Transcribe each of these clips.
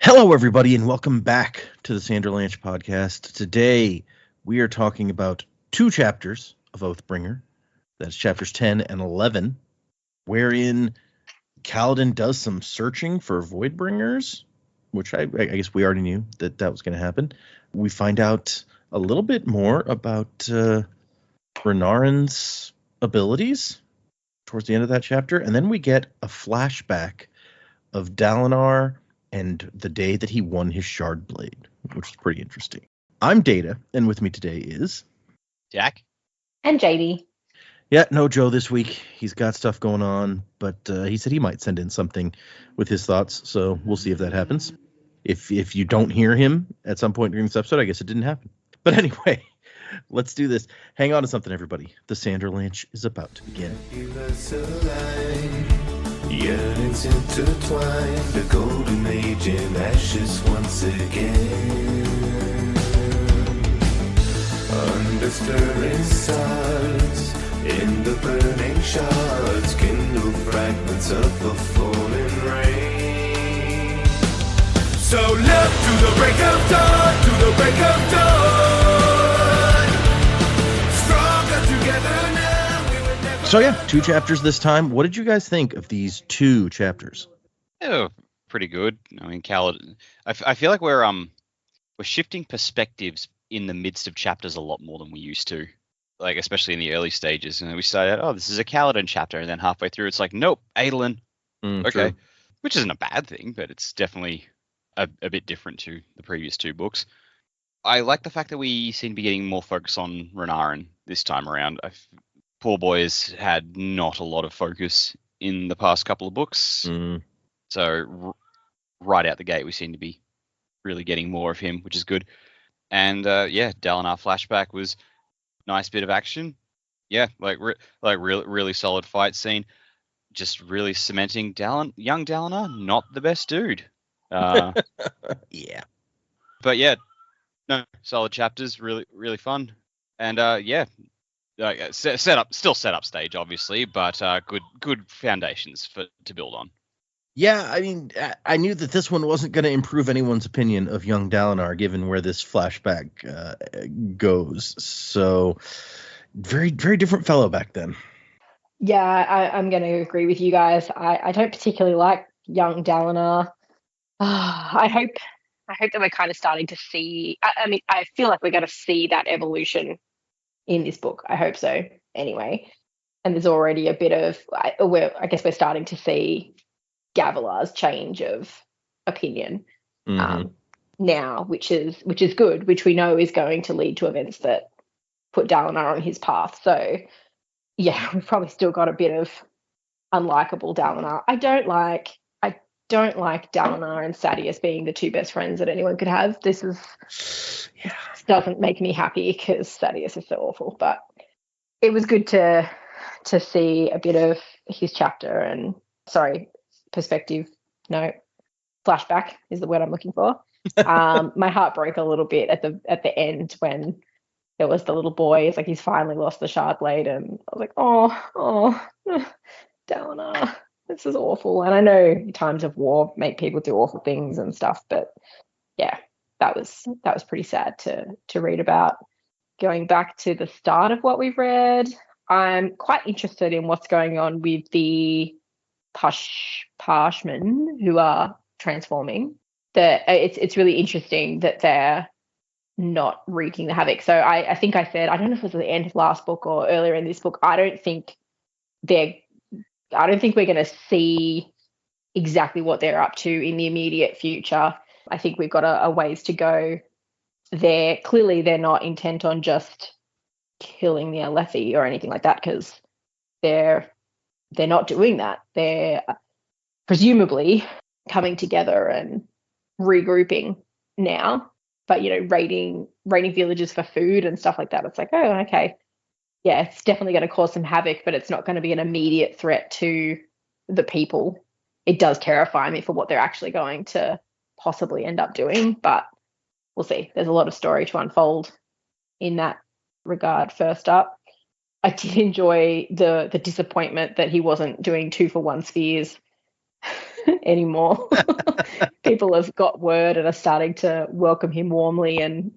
Hello, everybody, and welcome back to the Sandra Lanch podcast. Today, we are talking about two chapters of Oathbringer. That's chapters 10 and 11, wherein Kaladin does some searching for Voidbringers, which I guess we already knew that was going to happen. We find out a little bit more about Renarin's abilities towards the end of that chapter, and then we get a flashback of Dalinar and the day that he won his shard blade, which is pretty interesting. I'm Data, and with me today is Jack and JD. Yeah, no Joe this week. He's got stuff going on, but he said he might send in something with his thoughts, so we'll see if that happens. If you don't hear him at some point during this episode, I guess it didn't happen. But anyway, let's do this. Hang on to something, everybody. The Sandra Lanch is about to begin. Yearnings intertwined, the golden age in ashes once again. Under stirring stars, in the burning shards, kindle fragments of the falling rain. So look to the break of dawn, to the break of dawn. Stronger together now. So yeah, two chapters this time. What did you guys think of these two chapters? Oh, pretty good. I mean, Kaladin. I feel like we're shifting perspectives in the midst of chapters a lot more than we used to. Like, especially in the early stages. And we started, this is a Kaladin chapter, and then halfway through it's like, nope, Adolin. Okay. True. Which isn't a bad thing, but it's definitely a bit different to the previous two books. I like the fact that we seem to be getting more focus on Renarin this time around. Poor boy has had not a lot of focus in the past couple of books. So right out the gate, we seem to be really getting more of him, which is good. And Dalinar flashback was a nice bit of action. Yeah, really solid fight scene. Just really cementing young Dalinar, not the best dude. Yeah. But yeah, no, solid chapters, really fun. And set up stage, obviously, but good foundations to build on. Yeah, I mean, I knew that this one wasn't going to improve anyone's opinion of young Dalinar, given where this flashback goes. So, very, very different fellow back then. Yeah, I'm going to agree with you guys. I don't particularly like young Dalinar. I hope that we're kind of starting to see. I mean, I feel like we're going to see that evolution in this book. I hope so. Anyway, and there's already a bit of. I guess we're starting to see Gavilar's change of opinion now, which is good, which we know is going to lead to events that put Dalinar on his path. So yeah, we've probably still got a bit of unlikable Dalinar. I don't like Dalinar and Sadeas being the two best friends that anyone could have. This doesn't make me happy because Sadeas is so awful, but it was good to see a bit of his chapter and perspective. No, flashback is the word I'm looking for. My heart broke a little bit at the end when there was the little boy. It's like he's finally lost the shard blade, and I was like, oh, Dalinar, this is awful. And I know times of war make people do awful things and stuff, but yeah, that was pretty sad to read about. Going back to the start of what we've read, I'm quite interested in what's going on with the Parshmen who are transforming. It's really interesting that they're not wreaking the havoc. So I think I said, I don't know if it was at the end of last book or earlier in this book, I don't think we're going to see exactly what they're up to in the immediate future. I think we've got a ways to go there. Clearly they're not intent on just killing the Alethi or anything like that, because they're not doing that. They're presumably coming together and regrouping now, but raiding villages for food and stuff like that. It's like, oh, okay, yeah, it's definitely going to cause some havoc, but it's not going to be an immediate threat to the people. It does terrify me for what they're actually going to possibly end up doing, but we'll see. There's a lot of story to unfold in that regard. First up, I did enjoy the disappointment that he wasn't doing 2-for-1 spheres anymore. People have got word and are starting to welcome him warmly, and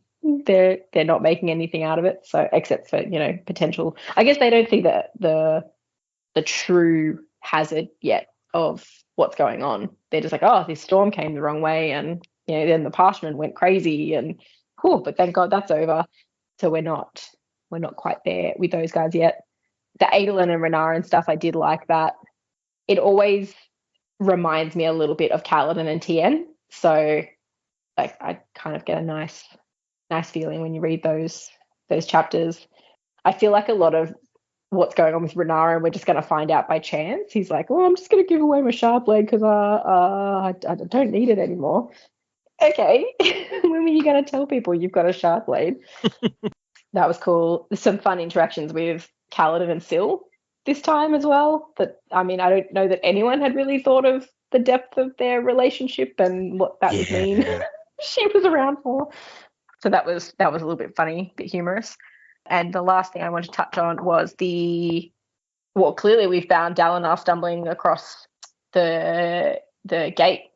they're not making anything out of it. So except for potential, I guess they don't see the true hazard yet of what's going on. They're just like, oh, this storm came the wrong way, and then the parchment went crazy, and cool. But thank God that's over. So we're not quite there with those guys yet. The Adolin and Renarin stuff, I did like that. It always reminds me a little bit of Kaladin and Tien. So like I kind of get a nice feeling when you read those chapters. I feel like a lot of what's going on with Renarin, we're just going to find out by chance. He's like, oh, I'm just going to give away my sharp blade because I don't need it anymore. Okay. When were you going to tell people you've got a sharp blade? That was cool. There's some fun interactions with Kaladin and Syl this time as well. But I mean, I don't know that anyone had really thought of the depth of their relationship and what that would mean. She was around for. So that was a little bit funny, a bit humorous. And the last thing I wanted to touch on was clearly we found Dalinar stumbling across the gate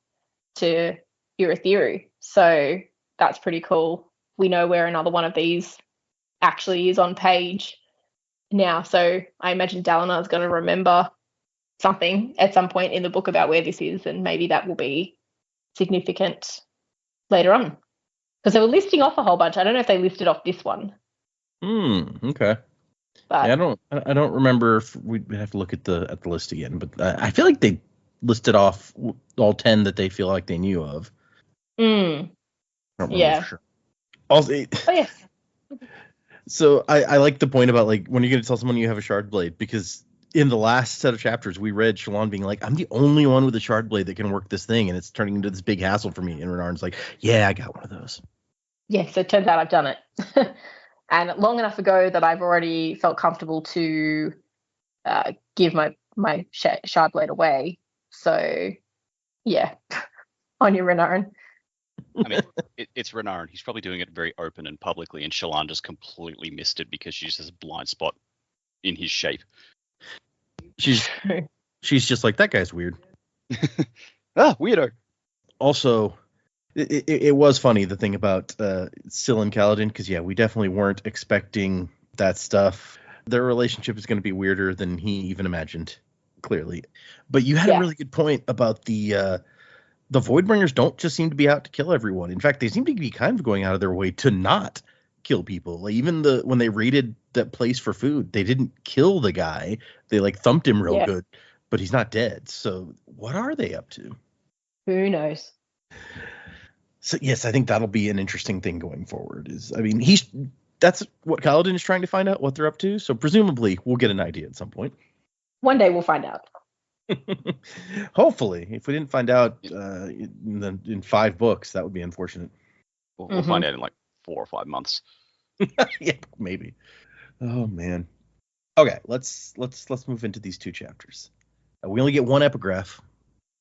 to Urithiru. So that's pretty cool. We know where another one of these actually is on page now. So I imagine Dalinar is going to remember something at some point in the book about where this is, and maybe that will be significant later on. Because they were listing off a whole bunch. I don't know if they listed off this one. Okay. But yeah, I don't remember if we'd have to look at the list again, but I feel like they listed off all 10 that they feel like they knew of. I don't remember for sure. Also, oh yes. So I like the point about like when you're going to tell someone you have a shard blade, because in the last set of chapters we read Shallan being like, I'm the only one with a shard blade that can work this thing, and it's turning into this big hassle for me. And Renarin's like, yeah, I got one of those. Yeah, so it turns out I've done it. And long enough ago that I've already felt comfortable to give my shard blade away. So, yeah, on your Renarin. I mean, it's Renarin. He's probably doing it very open and publicly, and Shallan just completely missed it because she just has a blind spot in his shape. She's just like, that guy's weird. Weirdo. Also, it was funny, the thing about Syl and Kaladin, because we definitely weren't expecting that stuff. Their relationship is going to be weirder than he even imagined, clearly. But you had a really good point about the Voidbringers don't just seem to be out to kill everyone. In fact, they seem to be kind of going out of their way to not kill people. Like even when they raided that place for food, they didn't kill the guy. They like thumped him real good, but he's not dead. So what are they up to? Who knows? So yes, I think that'll be an interesting thing going forward. That's what Kaladin is trying to find out, what they're up to. So presumably we'll get an idea at some point. One day we'll find out. Hopefully, if we didn't find out in 5 books, that would be unfortunate. We'll find out in like 4 or 5 months. Yeah, maybe. Oh man. Okay, let's move into these 2 chapters. We only get 1 epigraph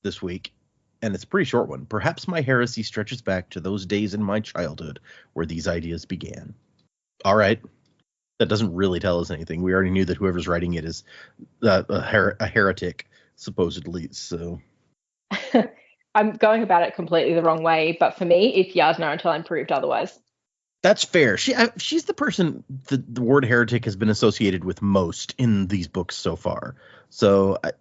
this week, and it's a pretty short one. Perhaps my heresy stretches back to those days in my childhood where these ideas began. All right. That doesn't really tell us anything. We already knew that whoever's writing it is a heretic, supposedly. So I'm going about it completely the wrong way, but for me, it's Yasna until I'm proved otherwise. That's fair. She's the person the word heretic has been associated with most in these books so far. So I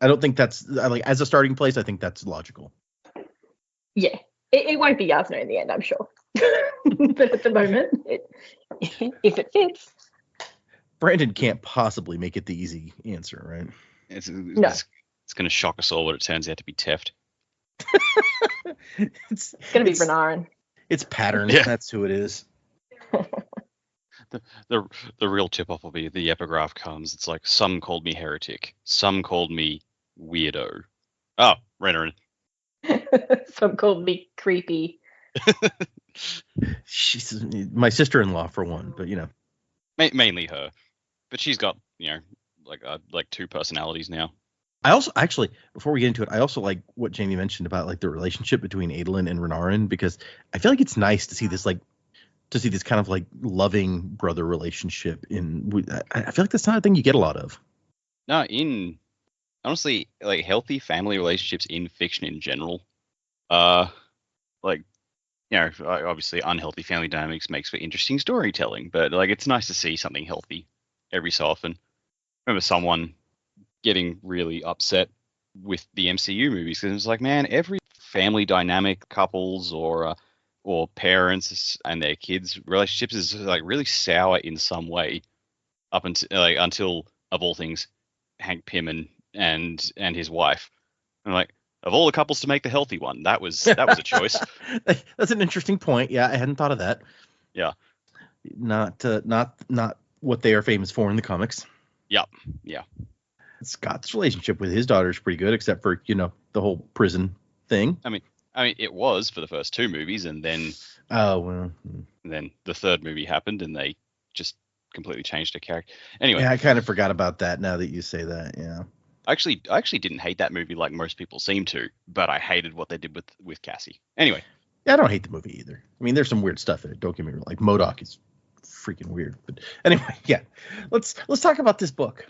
don't think that's like, as a starting place, I think that's logical. Yeah, it won't be Yasna in the end, I'm sure. But at the moment, if it fits. Brandon can't possibly make it the easy answer, right? It's going to shock us all, but it turns out to be Teft. It's going to be Renarin. It's pattern. Yeah. That's who it is. The real tip-off will be the epigraph comes. It's like, some called me heretic. Some called me weirdo. Oh, Renarin. Some called me creepy. She's my sister-in-law for one, but mainly her. But she's got like 2 personalities now. I also, actually, before we get into it, I also like what Jamie mentioned about like the relationship between Adolin and Renarin, because I feel like it's nice to see this kind of like loving brother relationship. I feel like that's not a thing you get a lot of. No, honestly, like healthy family relationships in fiction in general, like, you know, obviously unhealthy family dynamics makes for interesting storytelling, but like it's nice to see something healthy every so often. I remember someone getting really upset with the MCU movies because it was like, man, every family dynamic, couples or parents and their kids relationships is like really sour in some way up until of all things, Hank Pym and his wife. And like, of all the couples to make the healthy one, that was a choice. That's an interesting point. Yeah, I hadn't thought of that. Yeah. Not what they are famous for in the comics. Yep. Yeah. Scott's relationship with his daughter is pretty good, except for, you know, the whole prison thing. I mean, it was for the first two movies, and then then the third movie happened, and they just completely changed her character. Anyway, yeah, I kind of forgot about that now that you say that. Yeah. I actually didn't hate that movie like most people seem to, but I hated what they did with Cassie. Anyway. Yeah, I don't hate the movie either. I mean, there's some weird stuff in it. Don't get me wrong. Like MODOK is freaking weird. But anyway, yeah. Let's talk about this book.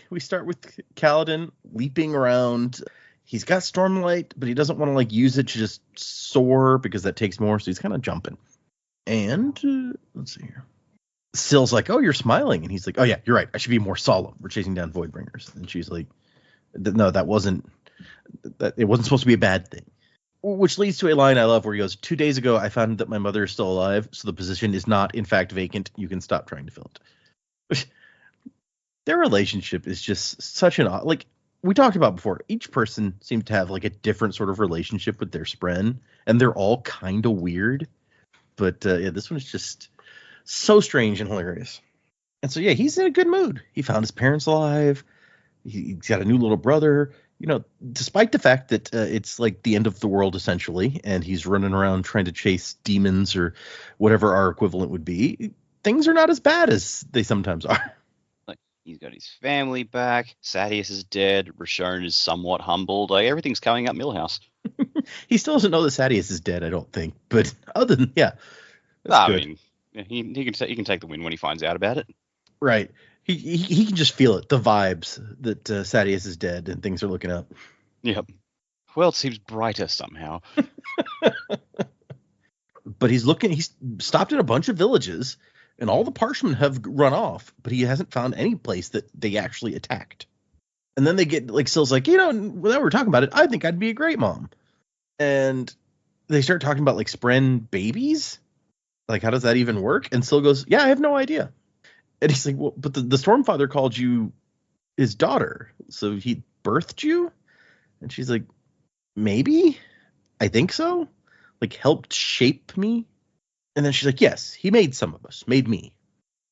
We start with Kaladin leaping around. He's got Stormlight, but he doesn't want to like use it to just soar because that takes more. So he's kind of jumping. And let's see here. Syl's like, "Oh, you're smiling," and he's like, "Oh yeah, you're right. I should be more solemn. We're chasing down Voidbringers." And she's like, "No, that wasn't. It wasn't supposed to be a bad thing." Which leads to a line I love where he goes, 2 days ago, I found that my mother is still alive, so the position is not, in fact, vacant. You can stop trying to fill it. Their relationship is just such an odd, like we talked about before. Each person seemed to have like a different sort of relationship with their spren, and they're all kind of weird. But yeah, this one is just so strange and hilarious. And so, yeah, he's in a good mood. He found his parents alive. He's got a new little brother. You know, despite the fact that it's like the end of the world, essentially, and he's running around trying to chase demons or whatever our equivalent would be, things are not as bad as they sometimes are. Like, he's got his family back. Sadeas is dead. Rashon is somewhat humbled. Like, everything's coming up Millhouse. He still doesn't know that Sadeas is dead, I don't think. But other than, yeah. I mean, he can take the win when he finds out about it. Right. He can just feel it, the vibes that Sadeas is dead and things are looking up. Yep. Well, it seems brighter somehow. But he's stopped at a bunch of villages, and all the Parshmen have run off, but he hasn't found any place that they actually attacked. And then they get, like, Syl's like, you know, when we're talking about it, I think I'd be a great mom. And they start talking about, like, spren babies? Like, how does that even work? And Syl goes, yeah, I have no idea. And he's like, well, but the Stormfather called you his daughter, so he birthed you? And she's like, maybe? I think so. Like, helped shape me? And then she's like, yes, he made some of us, made me.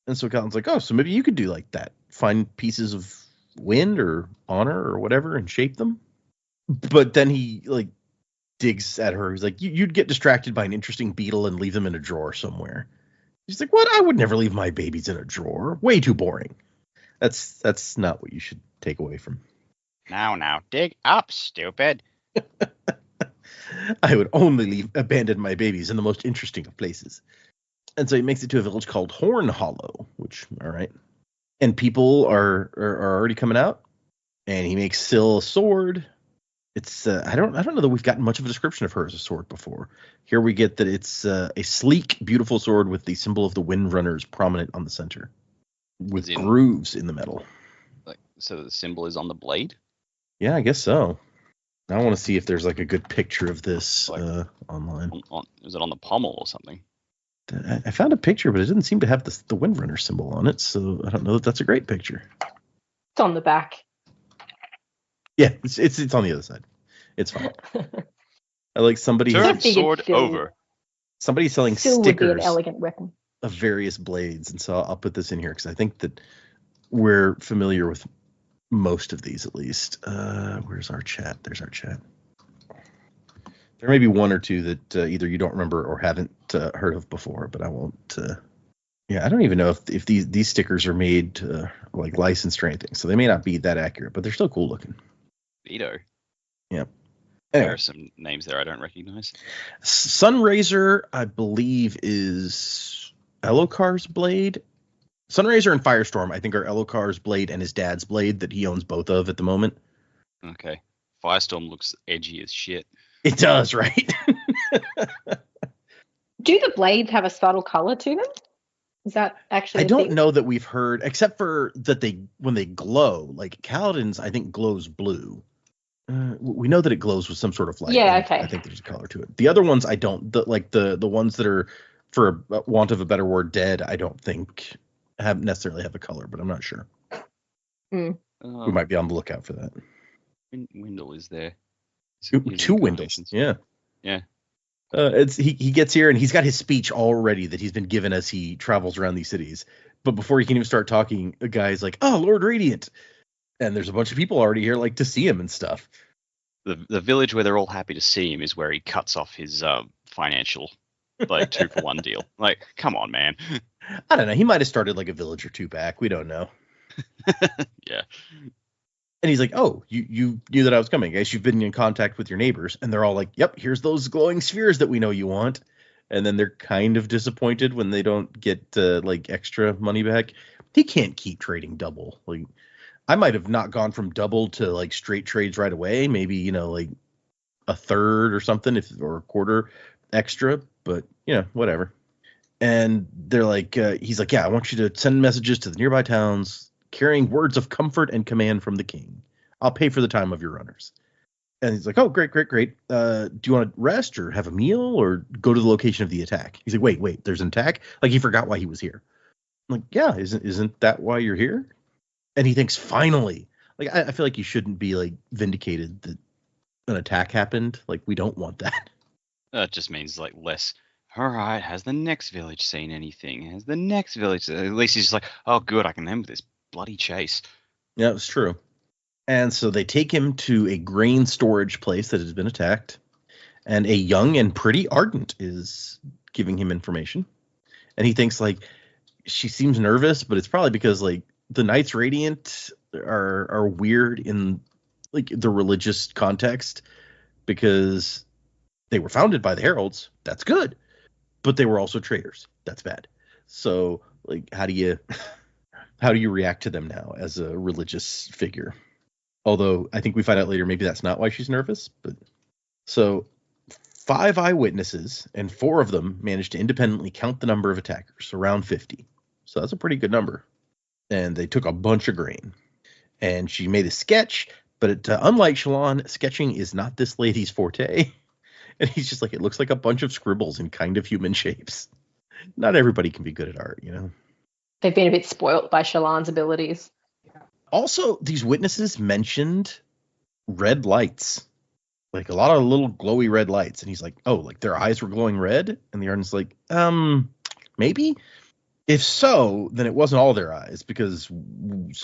And so Kaladin's like, oh, so maybe you could do like that. Find pieces of wind or honor or whatever and shape them. But then he, like, digs at her. He's like, you'd get distracted by an interesting beetle and leave them in a drawer somewhere. She's like, what? I would never leave my babies in a drawer. Way too boring. That's not what you should take away from. Now, dig up, stupid. I would only abandon my babies in the most interesting of places. And so he makes it to a village called Horn Hollow, which, all right. And people are already coming out. And he makes Syl a sword. It's I don't know that we've gotten much of a description of her as a sword before. Here we get that it's a sleek, beautiful sword with the symbol of the Windrunners prominent on the center, with grooves in the metal. Like, so the symbol is on the blade? Yeah, I guess so. I want to see if there's like a good picture of this online. Is it on the pommel or something? I found a picture, but it didn't seem to have the Windrunner symbol on it, so I don't know that that's a great picture. It's on the back. Yeah, it's on the other side. It's fine. I like somebody Turn sword over. Somebody's selling Still stickers would be an elegant weapon of various blades, and so I'll put this in here because I think that we're familiar with most of these at least. Where's our chat? There's our chat. There may be one or two that either you don't remember or haven't heard of before, but I won't. Yeah, I don't even know if these stickers are made like licensed or anything, so they may not be that accurate, but they're still cool looking. Vito. Yep. Anyway. There are some names there I don't recognize. Sunraiser, I believe, is Elokar's blade. Sunraiser and Firestorm, I think, are Elokar's blade and his dad's blade that he owns both of at the moment. Okay. Firestorm looks edgy as shit. It does, right? Do the blades have a subtle color to them? Is that actually I a don't thing? know that we've heard, except for that when they glow, like Kaladin's, I think glows blue. We know that it glows with some sort of light. Yeah, and okay. I think there's a color to it. The other ones, I don't. The ones that are, for want of a better word, dead, I don't think necessarily have a color, but I'm not sure. We might be on the lookout for that. Wendell is there. Two Wendells. Yeah. Yeah. He gets here and he's got his speech all ready that he's been given as he travels around these cities. But before he can even start talking, a guy's like, "Oh, Lord Radiant," and there's a bunch of people already here, like, to see him and stuff. The village where they're all happy to see him is where he cuts off his financial, like, 2-for-1 deal. Like, come on, man. I don't know. He might have started like a village or two back. We don't know. Yeah. And he's like, "Oh, you knew that I was coming. I guess you've been in contact with your neighbors." And they're all like, "Yep, here's those glowing spheres that we know you want." And then they're kind of disappointed when they don't get like extra money back. He can't keep trading double. Like, I might have not gone from double to like straight trades right away. Maybe, like a third or something, or a quarter extra. But whatever. And they're like, he's like, "Yeah, I want you to send messages to the nearby towns, carrying words of comfort and command from the king. I'll pay for the time of your runners." And he's like, "Oh, great. Do you want to rest or have a meal or go to the location of the attack?" He's like, wait, there's an attack? Like, he forgot why he was here. I'm like, yeah, isn't that why you're here? And he thinks, finally. Like, I feel like you shouldn't be like vindicated that an attack happened. Like, we don't want that. That just means like less. All right, has the next village seen anything? Has the next village? At least he's just like, oh, good, I can end this bloody chase. Yeah, it's true. And so they take him to a grain storage place that has been attacked. And a young and pretty Ardent is giving him information. And he thinks, like, she seems nervous, but it's probably because, like, the Knights Radiant are weird in, like, the religious context. Because they were founded by the Heralds. That's good. But they were also traitors. That's bad. So, like, how do you react to them now as a religious figure? Although I think we find out later maybe that's not why she's nervous. But so 5 eyewitnesses and 4 of them managed to independently count the number of attackers, around 50. So that's a pretty good number. And they took a bunch of grain. And she made a sketch, but unlike Shallan, sketching is not this lady's forte. And he's just like, it looks like a bunch of scribbles in kind of human shapes. Not everybody can be good at art, They've been a bit spoilt by Shallan's abilities. Also, these witnesses mentioned red lights, like a lot of little glowy red lights. And he's like, "Oh, like their eyes were glowing red?" And the Arden's like, maybe. If so, then it wasn't all their eyes, because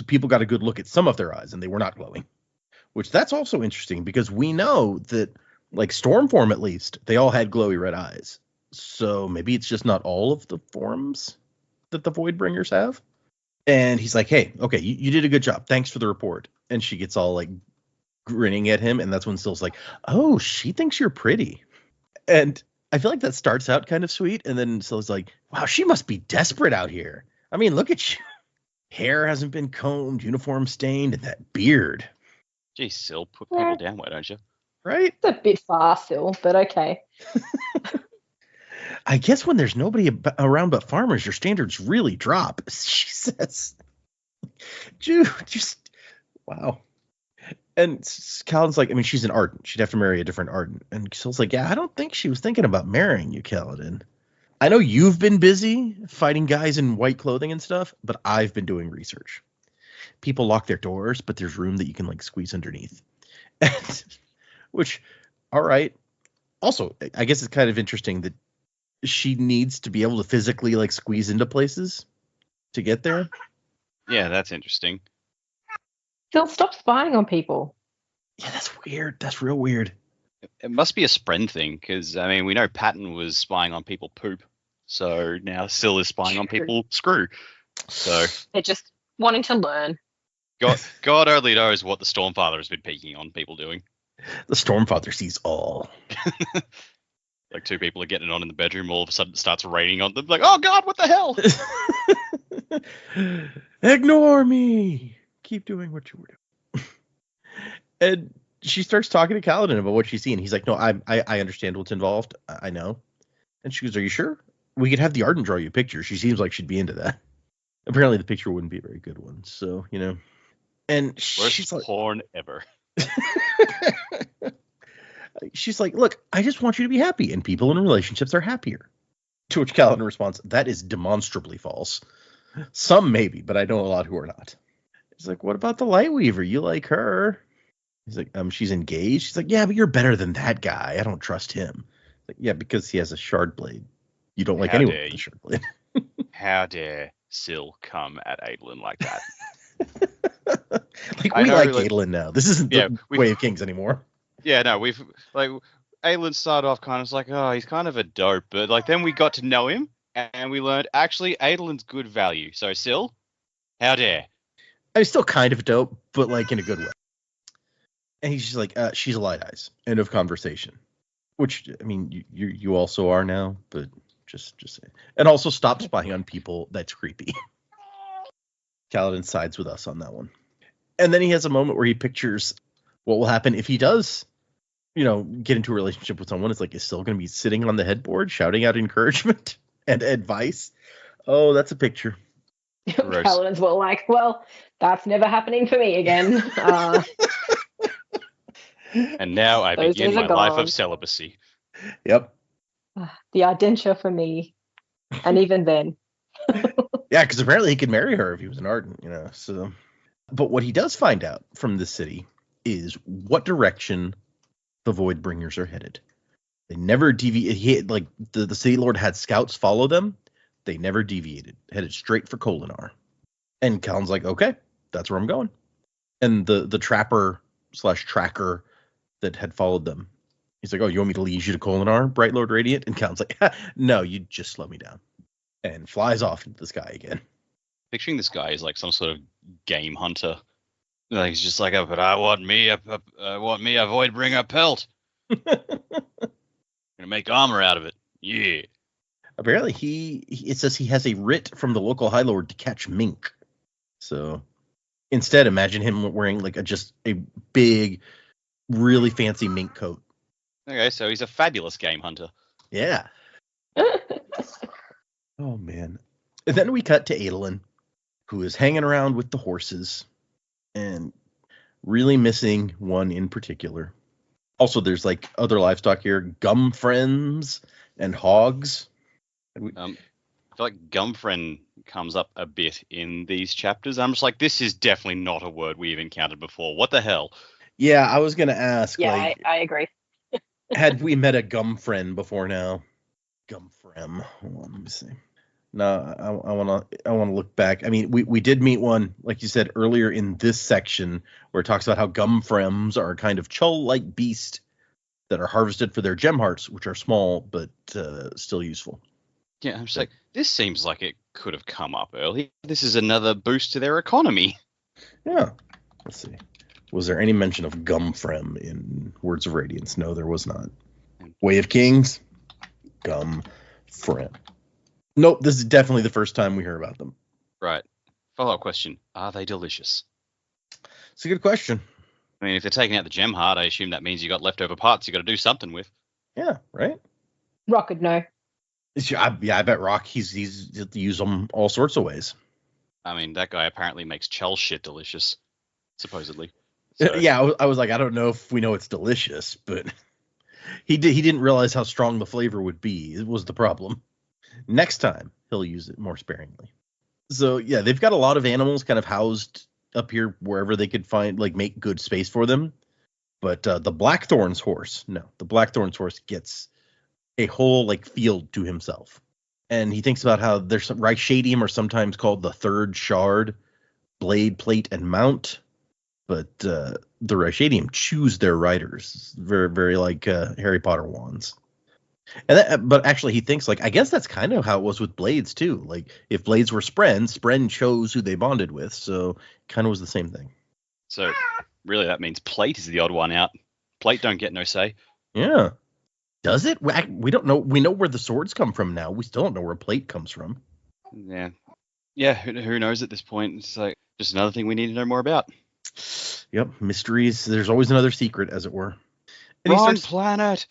people got a good look at some of their eyes and they were not glowing. Which, that's also interesting, because we know that, like, Stormform at least, they all had glowy red eyes. So maybe it's just not all of the forms that the Voidbringers have. And he's like, "Hey, okay, you did a good job. Thanks for the report." And she gets all like grinning at him. And that's when Syl's like, "Oh, she thinks you're pretty." And I feel like that starts out kind of sweet. And then Syl's like, "Wow, she must be desperate out here. I mean, look at you. Hair hasn't been combed, uniform stained, and that beard." Geez, Syl, put people down, why don't you? Right? It's a bit far still, but okay. "I guess when there's nobody around but farmers, your standards really drop," she says. Dude, just wow. And Kaladin's like, "I mean, she's an Ardent. She'd have to marry a different Ardent." And Syl's like, "Yeah, I don't think she was thinking about marrying you, Kaladin. I know you've been busy fighting guys in white clothing and stuff, but I've been doing research. People lock their doors, but there's room that you can like squeeze underneath." Which, all right. Also, I guess it's kind of interesting that she needs to be able to physically like squeeze into places to get there. Yeah, that's interesting. Still, stop spying on people. Yeah, that's weird. That's real weird. It must be a Spren thing, because, I mean, we know Patton was spying on people poop, so now Syl is spying on people screw. So They're just wanting to learn. God only knows what the Stormfather has been peeking on people doing. The Stormfather sees all. Like 2 people are getting it on in the bedroom, all of a sudden it starts raining on them. Like, oh God, what the hell? Ignore me. Keep doing what you were doing. And she starts talking to Kaladin about what she's seen. He's like, no, I understand what's involved. I know. And she goes, are you sure? We could have the Arden draw you a picture. She seems like she'd be into that. Apparently the picture wouldn't be a very good one. So, And Worst she's like, porn ever. she's like, look, I just want you to be happy. And people in relationships are happier. To which Kaladin responds, that is demonstrably false. Some maybe, but I know a lot who are not. He's like, what about the Lightweaver? You like her? He's like, she's engaged. She's like, yeah, but you're better than that guy. I don't trust him. Like, yeah, because he has a shard blade. You don't like anyone with a shard blade. How dare Syl come at Adolin like that? Like, we like Adolin now. This isn't the Way of Kings anymore. Yeah, no, we've like Adolin started off kind of like, oh, he's kind of a dope, but like then we got to know him and we learned actually Adolin's good value. So Syl, how dare? I'm still kind of dope, but like in a good way. And he's just like, she's a light eyes. End of conversation. Which, I mean, you also are now, but just say. And also stop spying on people. That's creepy. Kaladin sides with us on that one. And then he has a moment where he pictures what will happen if he does, get into a relationship with someone. It's like, is still going to be sitting on the headboard shouting out encouragement and advice. Oh, that's a picture. Kaladin's well, that's never happening for me again. And now I begin my life of celibacy. Yep. The Ardentia for me. And even then. Yeah, because apparently he could marry her if he was an Arden, so. But what he does find out from this city is what direction the Voidbringers are headed. They never deviated. Like, the City Lord had scouts follow them. They never deviated. Headed straight for Kholinar. And Kaladin's like, okay, that's where I'm going. And the trapper/tracker that had followed them, he's like, oh, you want me to lead you to Kholinar, Bright Lord Radiant? And Kaladin's like, no, you just slow me down. And flies off into the sky again. Picturing this guy as like some sort of game hunter. Like he's just like, oh, but I want me a Voidbringer pelt. Gonna make armor out of it. Yeah. Apparently it says he has a writ from the local High Lord to catch mink. So instead, imagine him wearing like just a big, really fancy mink coat. Okay, so he's a fabulous game hunter. Yeah. Oh, man. And then we cut to Adolin, who is hanging around with the horses and really missing one in particular. Also, there's like other livestock here, gum friends and hogs. I feel like Gumfriend comes up a bit in these chapters. I'm just like, this is definitely not a word we've encountered before. What the hell? Yeah, I was going to ask. Yeah, I agree. Had we met a gum friend before now? Gumfrem. Hold on, let me see. No, I want to look back. I mean, we did meet one, like you said earlier in this section, where it talks about how Gumfrems are a kind of chull-like beast that are harvested for their gem hearts, which are small but still useful. Yeah, I'm just like, this seems like it could have come up early. This is another boost to their economy. Yeah. Let's see. Was there any mention of Gumfrem in Words of Radiance? No, there was not. Way of Kings, Gumfrem. Nope, this is definitely the first time we hear about them. Right. Follow-up question. Are they delicious? It's a good question. I mean, if they're taking out the gem heart, I assume that means you got leftover parts you got to do something with. Yeah, right? Rock would know. I bet Rock, he's use them all sorts of ways. I mean, that guy apparently makes Chell shit delicious, supposedly. So. Yeah, I was like, I don't know if we know it's delicious, but he didn't realize how strong the flavor would be. It was the problem. Next time, he'll use it more sparingly. So, yeah, they've got a lot of animals kind of housed up here wherever they could find, like, make good space for them. But the Blackthorn's horse gets a whole, like, field to himself. And he thinks about how there's some Reichadium are sometimes called the third shard, blade, plate, and mount. But the Reichadium choose their riders. Very, very like Harry Potter wands. But actually, he thinks, like, I guess that's kind of how it was with blades, too. Like, if blades were Spren chose who they bonded with. So kind of was the same thing. So really, that means plate is the odd one out. Plate don't get no say. Yeah. Does it? We don't know. We know where the swords come from now. We still don't know where plate comes from. Yeah. Yeah, who knows at this point? It's like just another thing we need to know more about. Yep, mysteries. There's always another secret, as it were. And Wrong planet.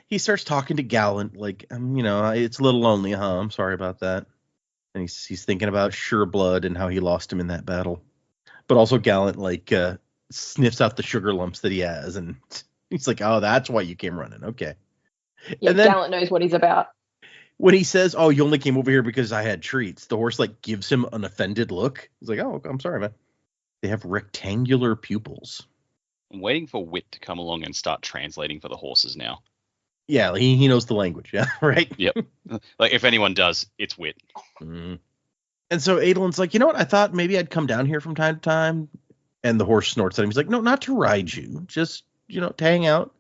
He starts talking to Gallant, like, it's a little lonely, huh? I'm sorry about that. And he's thinking about Sureblood and how he lost him in that battle. But also Gallant, like, sniffs out the sugar lumps that he has, and he's like, oh, that's why you came running. Okay. Yeah, and then, Gallant knows what he's about. When he says, oh, you only came over here because I had treats, the horse, like, gives him an offended look. He's like, oh, I'm sorry, man. They have rectangular pupils. I'm waiting for Wit to come along and start translating for the horses now. Yeah, he knows the language, yeah, right? Yep. Like, if anyone does, it's Wit. Mm. And so Adelin's like, you know what? I thought maybe I'd come down here from time to time. And the horse snorts at him. He's like, no, not to ride you. Just, to hang out.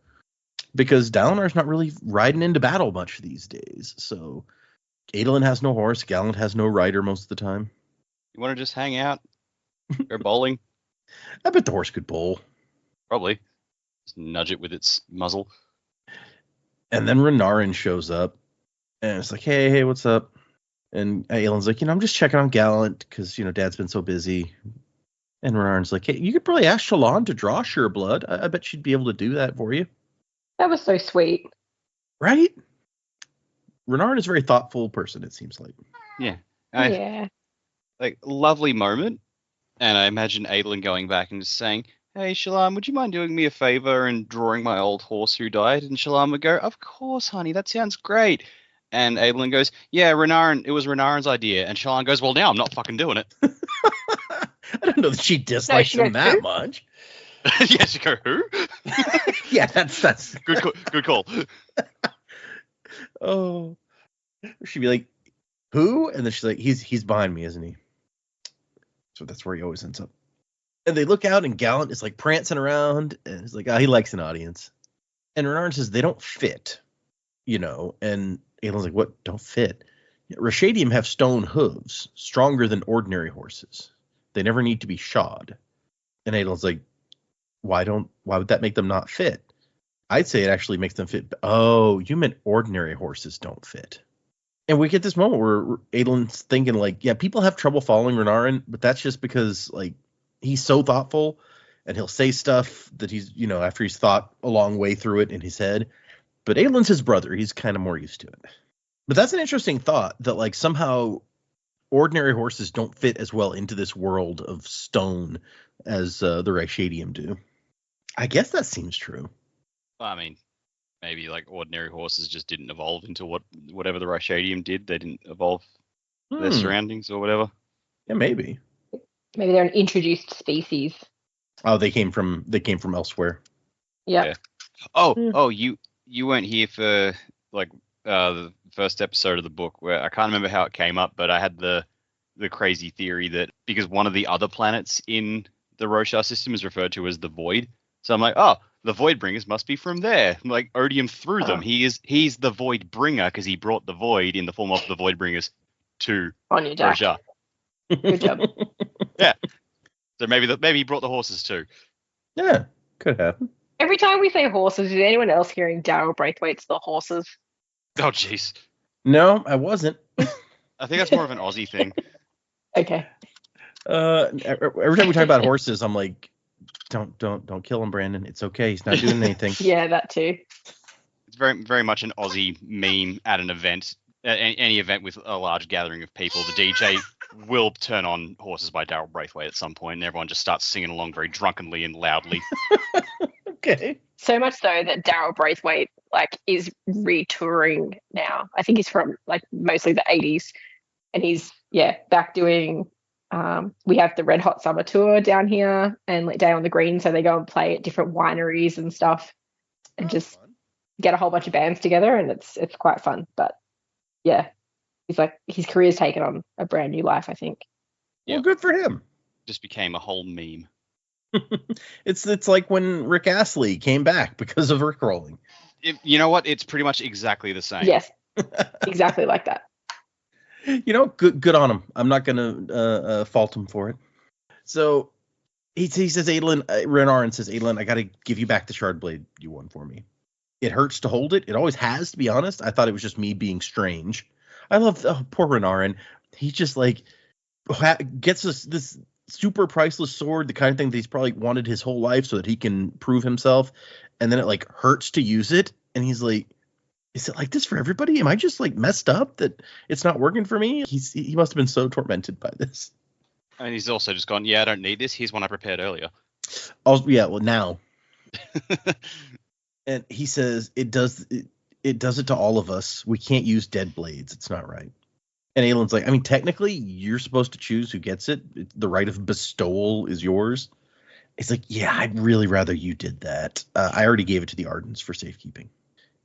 Because Dalinar's not really riding into battle much these days. So Adolin has no horse. Gallant has no rider most of the time. You want to just hang out? Go bowling? I bet the horse could bowl. Probably. Just nudge it with its muzzle. And then Renarin shows up. And it's like, hey, what's up? And Aelin's like, I'm just checking on Gallant because, Dad's been so busy. And Renarin's like, hey, you could probably ask Shallan to draw Sureblood. I bet she'd be able to do that for you. That was so sweet. Right? Renarin is a very thoughtful person, it seems like. Yeah. Yeah. Like, lovely moment. And I imagine Adolin going back and just saying, hey, Shallan, would you mind doing me a favor and drawing my old horse who died? And Shallan would go, of course, honey, that sounds great. And Adolin goes, yeah, Renarin, it was Renarin's idea. And Shallan goes, well, now I'm not fucking doing it. I don't know that she dislikes him that much. Yeah, she go, who? Yeah, that's good call. Oh, she'd be like, who? And then she's like, he's behind me, isn't he? So that's where he always ends up. And they look out, and Gallant is like prancing around, and he's like, he likes an audience. And Renarin says they don't fit, And Aelin's like, what? Don't fit? Rashadium have stone hooves, stronger than ordinary horses. They never need to be shod. And Aelin's like, why would that make them not fit? I'd say it actually makes them fit. Oh, you meant ordinary horses don't fit. And we get this moment where Aelin's thinking like, yeah, people have trouble following Renarin, but that's just because like he's so thoughtful and he'll say stuff that he's, after he's thought a long way through it in his head. But Aelin's his brother. He's kind of more used to it. But that's an interesting thought that like somehow ordinary horses don't fit as well into this world of stone as the Rashadium do. I guess that seems true. Well, I mean, maybe like ordinary horses just didn't evolve into whatever the Rashadium did. They didn't evolve their surroundings or whatever. Yeah, maybe. Maybe they're an introduced species. Oh, they came from elsewhere. Yep. Yeah. Oh, you weren't here for like the first episode of the book where I can't remember how it came up, but I had the crazy theory that because one of the other planets in the Roshar system is referred to as the Void. So I'm like, oh, the Voidbringers must be from there. I'm like, Odium threw them. He's the Voidbringer because he brought the Void in the form of the Voidbringers to on your deck. Roshar. Good job. Yeah. So maybe he brought the horses too. Yeah, could happen. Every time we say horses, is anyone else hearing Daryl Braithwaite's The Horses? Oh, jeez. No, I wasn't. I think that's more of an Aussie thing. Okay. Every time we talk about horses, I'm like, don't kill him, Brandon. It's okay. He's not doing anything. Yeah, that too. It's very, very much an Aussie meme at an event. Any event with a large gathering of people, the DJ will turn on Horses by Daryl Braithwaite at some point, and everyone just starts singing along very drunkenly and loudly. Okay. So much so that Daryl Braithwaite is retouring now. I think he's from mostly the 80s, and he's back doing. We have the Red Hot Summer Tour down here and Day on the Green, so they go and play at different wineries and stuff, and just get a whole bunch of bands together, and it's quite fun. But yeah, his career's taken on a brand new life, I think. Yeah, well, good for him. Just became a whole meme. It's like when Rick Astley came back because of Rickrolling. You know what? It's pretty much exactly the same. Yes, exactly like that. Good on him. I'm not gonna fault him for it. So he says, Renarin says, Adelin, I gotta give you back the shard blade you won for me. It hurts to hold it. It always has, to be honest. I thought it was just me being strange. I love poor Renarin. He's just like, gets this super priceless sword, the kind of thing that he's probably wanted his whole life so that he can prove himself, and then it like hurts to use it, and he's like, is it like this for everybody? Am I just like messed up that it's not working for me? He must have been so tormented by this. And he's also just gone, yeah, I don't need this. Here's one I prepared earlier. Oh yeah, well now. And he says it does it to all of us. We can't use dead blades. It's not right. And Aelin's like, I mean, technically, you're supposed to choose who gets it. The right of bestowal is yours. It's like, yeah, I'd really rather you did that. I already gave it to the Ardens for safekeeping.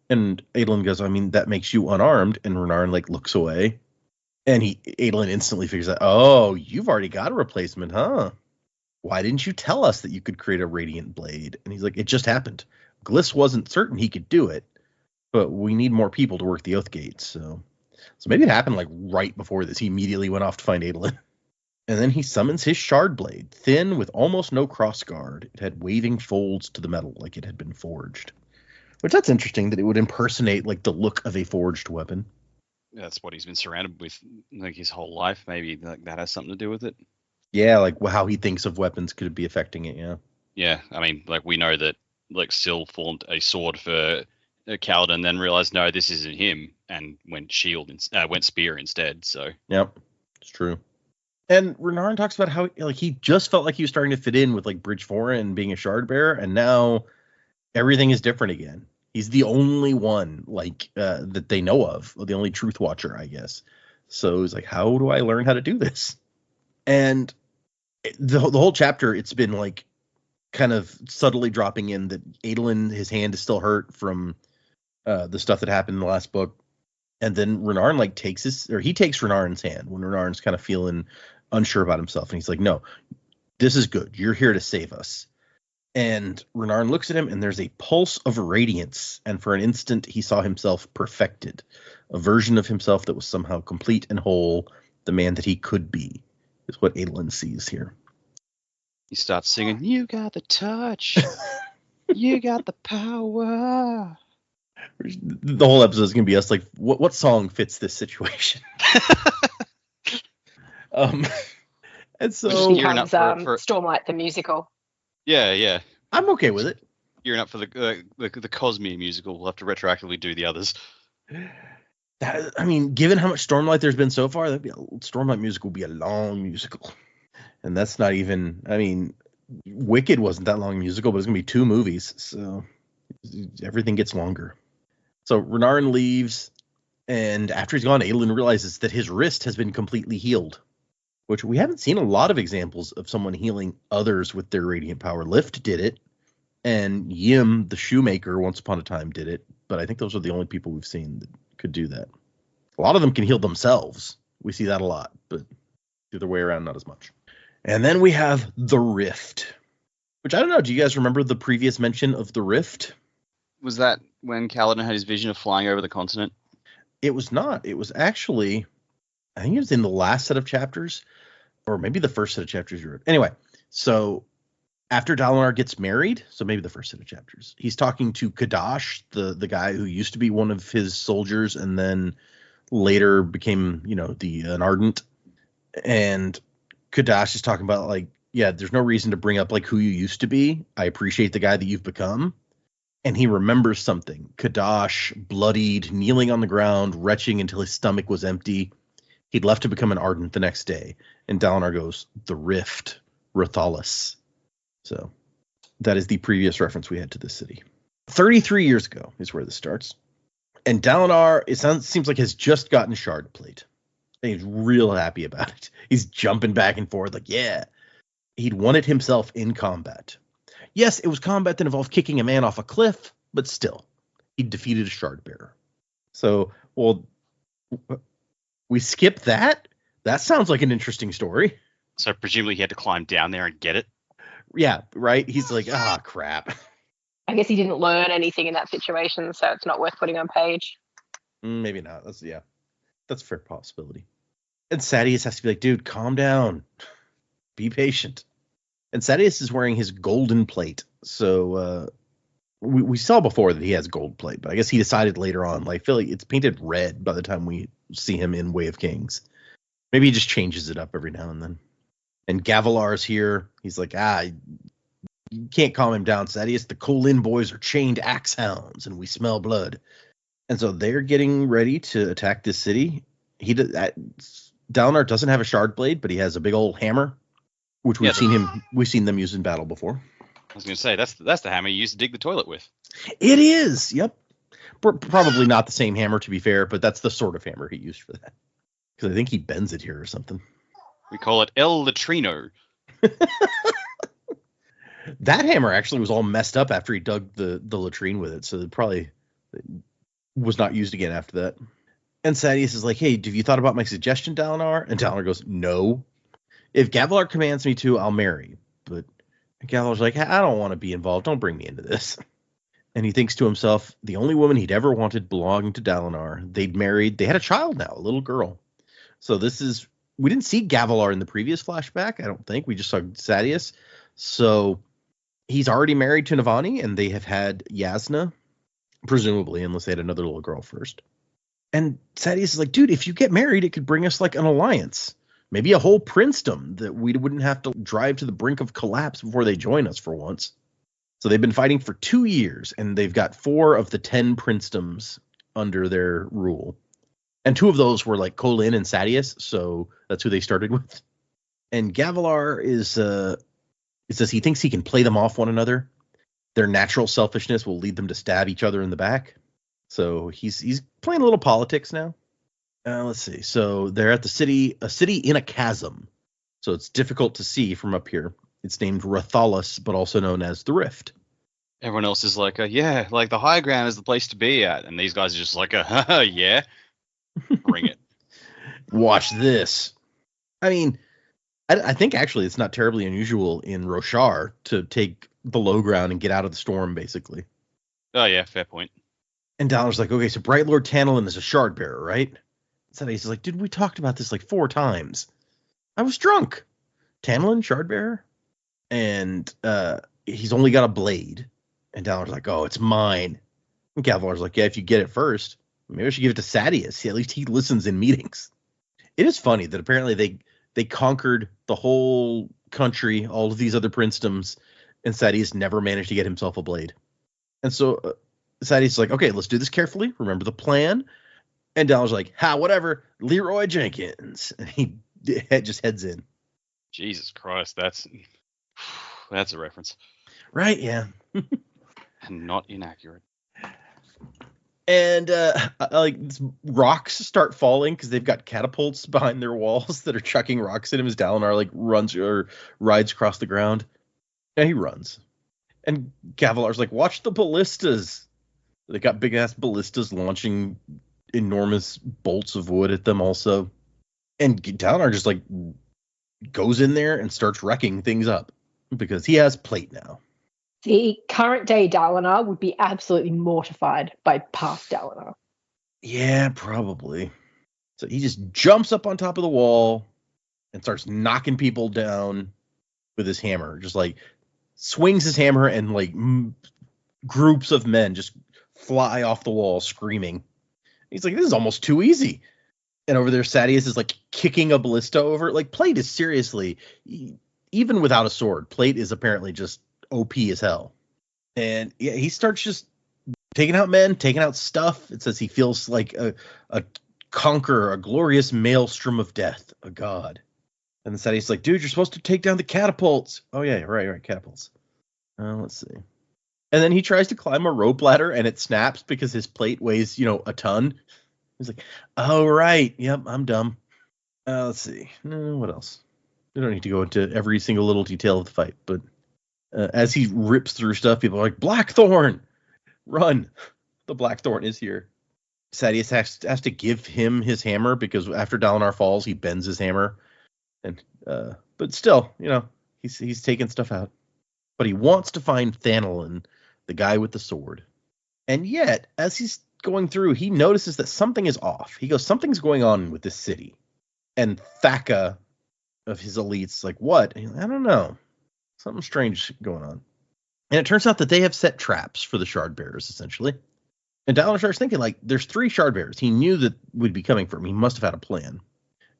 And Aelin goes, I mean, that makes you unarmed. And Renarin like looks away. And Aelin instantly figures out, oh, you've already got a replacement, huh? Why didn't you tell us that you could create a radiant blade? And he's like, it just happened. Gliss wasn't certain he could do it, but we need more people to work the Oath Gates. So maybe it happened like right before this. He immediately went off to find Aelin. And then he summons his shard blade, thin with almost no crossguard. It had waving folds to the metal like it had been forged. Which that's interesting that it would impersonate like the look of a forged weapon. That's what he's been surrounded with like his whole life. Maybe like that has something to do with it. Yeah, like how he thinks of weapons could be affecting it, yeah. Yeah, I mean, like we know that like Syl formed a sword for Kaladin, then realized no, this isn't him, and went went spear instead. So yep, it's true. And Renarin talks about how like he just felt like he was starting to fit in with like Bridgeforan and being a shard bearer, and now everything is different again. He's the only one like that they know of, the only truth watcher, I guess. So he's like, how do I learn how to do this? And the whole chapter, it's been like kind of subtly dropping in that Aelin, his hand is still hurt from the stuff that happened in the last book. And then Renarin like takes Renarin's hand when Renarin's kind of feeling unsure about himself. And he's like, no, this is good. You're here to save us. And Renarin looks at him, and there's a pulse of radiance. And for an instant, he saw himself perfected, a version of himself that was somehow complete and whole, the man that he could be, is what Aelin sees here. He starts singing, you got the touch, you got the power. The whole episode is going to be us like, what song fits this situation? And so becomes Stormlight the musical. Yeah. I'm okay with it. Gearing up for the Cosmere musical. We'll have to retroactively do the others. I mean, given how much Stormlight there's been so far, Stormlight musical will be a long musical. And that's not even, I mean, Wicked wasn't that long musical, but it's going to be 2 movies. So everything gets longer. So Renarin leaves, and after he's gone, Aelin realizes that his wrist has been completely healed, which we haven't seen a lot of examples of someone healing others with their radiant power. Lift did it, and Yim, the shoemaker, once upon a time did it, but I think those are the only people we've seen that could do that. A lot of them can heal themselves. We see that a lot, but the other way around, not as much. And then we have the Rift, which I don't know. Do you guys remember the previous mention of the Rift? Was that when Kaladin had his vision of flying over the continent? It was not. It was actually, I think it was in the last set of chapters, or maybe the first set of chapters you read. Anyway, so after Dalinar gets married, so maybe the first set of chapters, he's talking to Kadash, the guy who used to be one of his soldiers and then later became, an Ardent. And Kadash is talking about like, yeah, there's no reason to bring up like who you used to be. I appreciate the guy that you've become. And he remembers something. Kadash, bloodied, kneeling on the ground, retching until his stomach was empty. He'd left to become an Ardent the next day. And Dalinar goes, the Rift, Rathalis. So that is the previous reference we had to this city. 33 years ago is where this starts. And Dalinar, seems like has just gotten shard plate. And he's real happy about it. He's jumping back and forth like, yeah. He'd won it himself in combat. Yes, it was combat that involved kicking a man off a cliff, but still, he defeated a shard bearer. So, well, we skip that? That sounds like an interesting story. So presumably he had to climb down there and get it? Yeah, right? He's like, crap. I guess he didn't learn anything in that situation, so it's not worth putting on page. Maybe not. That's a fair possibility. And Sadeas has to be like, dude, calm down. Be patient. And Sadeas is wearing his golden plate. So we saw before that he has gold plate, but I guess he decided later on, like, I feel like it's painted red by the time we see him in Way of Kings. Maybe he just changes it up every now and then. And Gavilar's here. He's like, you can't calm him down, Sadius. The Kholin boys are chained axe hounds, and we smell blood. And so they're getting ready to attack this city. Dalinar doesn't have a shard blade, but he has a big old hammer, which we've seen them use in battle before. I was going to say, that's the hammer you used to dig the toilet with. It is. Yep. Probably not the same hammer, to be fair, but that's the sort of hammer he used for that. Because I think he bends it here or something. We call it El Latrino. That hammer actually was all messed up after he dug the latrine with it, so it probably was not used again after that. And Sadius is like, hey, have you thought about my suggestion, Dalinar? And Dalinar goes, no. If Gavilar commands me to, I'll marry. But Gavilar's like, I don't want to be involved. Don't bring me into this. And he thinks to himself, the only woman he'd ever wanted belonged to Dalinar. They'd married. They had a child now, a little girl. So we didn't see Gavilar in the previous flashback, I don't think. We just saw Sadius. So he's already married to Navani, and they have had Yasna, presumably, unless they had another little girl first. And Sadius is like, dude, if you get married, it could bring us like an alliance. Maybe a whole princedom that we wouldn't have to drive to the brink of collapse before they join us for once. So they've been fighting for 2 years, and they've got 4 of the 10 princedoms under their rule. And 2 of those were like Kholin and Sadius, so that's who they started with. And Gavilar says he thinks he can play them off one another. Their natural selfishness will lead them to stab each other in the back. So he's playing a little politics now. Let's see. So they're at a city in a chasm. So it's difficult to see from up here. It's named Rathalos, but also known as the Rift. Everyone else is like, yeah, like the high ground is the place to be at. And these guys are just like, yeah, bring it. Watch this. I mean, I think actually it's not terribly unusual in Roshar to take the low ground and get out of the storm, basically. Oh, yeah, fair point. And Dalinar's like, okay, so Bright Lord Tantalin is a shard bearer, right? So he's like, dude, we talked about this like 4 times. I was drunk. Tantalin, shard bearer? And he's only got a blade. And Dalinar's like, oh, it's mine. And Gavilar's like, yeah, if you get it first, maybe I should give it to Sadius. At least he listens in meetings. It is funny that apparently they conquered the whole country, all of these other princedoms, and Sadius never managed to get himself a blade. And so Sadius is like, okay, let's do this carefully. Remember the plan. And Dalinar's like, whatever, Leroy Jenkins. And he just heads in. Jesus Christ, that's a reference. Right, yeah. And not inaccurate. And like rocks start falling because they've got catapults behind their walls that are chucking rocks at him as Dalinar like runs or rides across the ground. And he runs. And Gavilar's like, watch the ballistas. They got big ass ballistas launching enormous bolts of wood at them also. And Dalinar just like goes in there and starts wrecking things up because he has plate now. The current day Dalinar would be absolutely mortified by past Dalinar. Yeah, probably. So he just jumps up on top of the wall and starts knocking people down with his hammer. Just like swings his hammer and like groups of men just fly off the wall screaming. He's like, this is almost too easy. And over there, Sadius is like kicking a ballista over. Like plate is seriously, even without a sword, plate is apparently just OP as hell. And yeah, he starts just taking out men, taking out stuff. It says he feels like a conqueror, a glorious maelstrom of death, a god. And then Sadius is like, dude, you're supposed to take down the catapults. Oh yeah, right, catapults. Let's see. And then he tries to climb a rope ladder and it snaps because his plate weighs, a ton. He's like, oh right, yep, I'm dumb. Let's see. What else? We don't need to go into every single little detail of the fight, but as he rips through stuff, people are like, Blackthorn, run. The Blackthorn is here. Sadius has to give him his hammer because after Dalinar falls, he bends his hammer. And but still, he's taking stuff out. But he wants to find Thanalin, the guy with the sword. And yet, as he's going through, he notices that something is off. He goes, something's going on with this city. And Thaka of his elites like, what? And he's like, I don't know. Something strange going on. And it turns out that they have set traps for the shard bearers, essentially. And Dalinar starts thinking, like, there's 3 shard bearers. He knew that would be coming for him. He must have had a plan.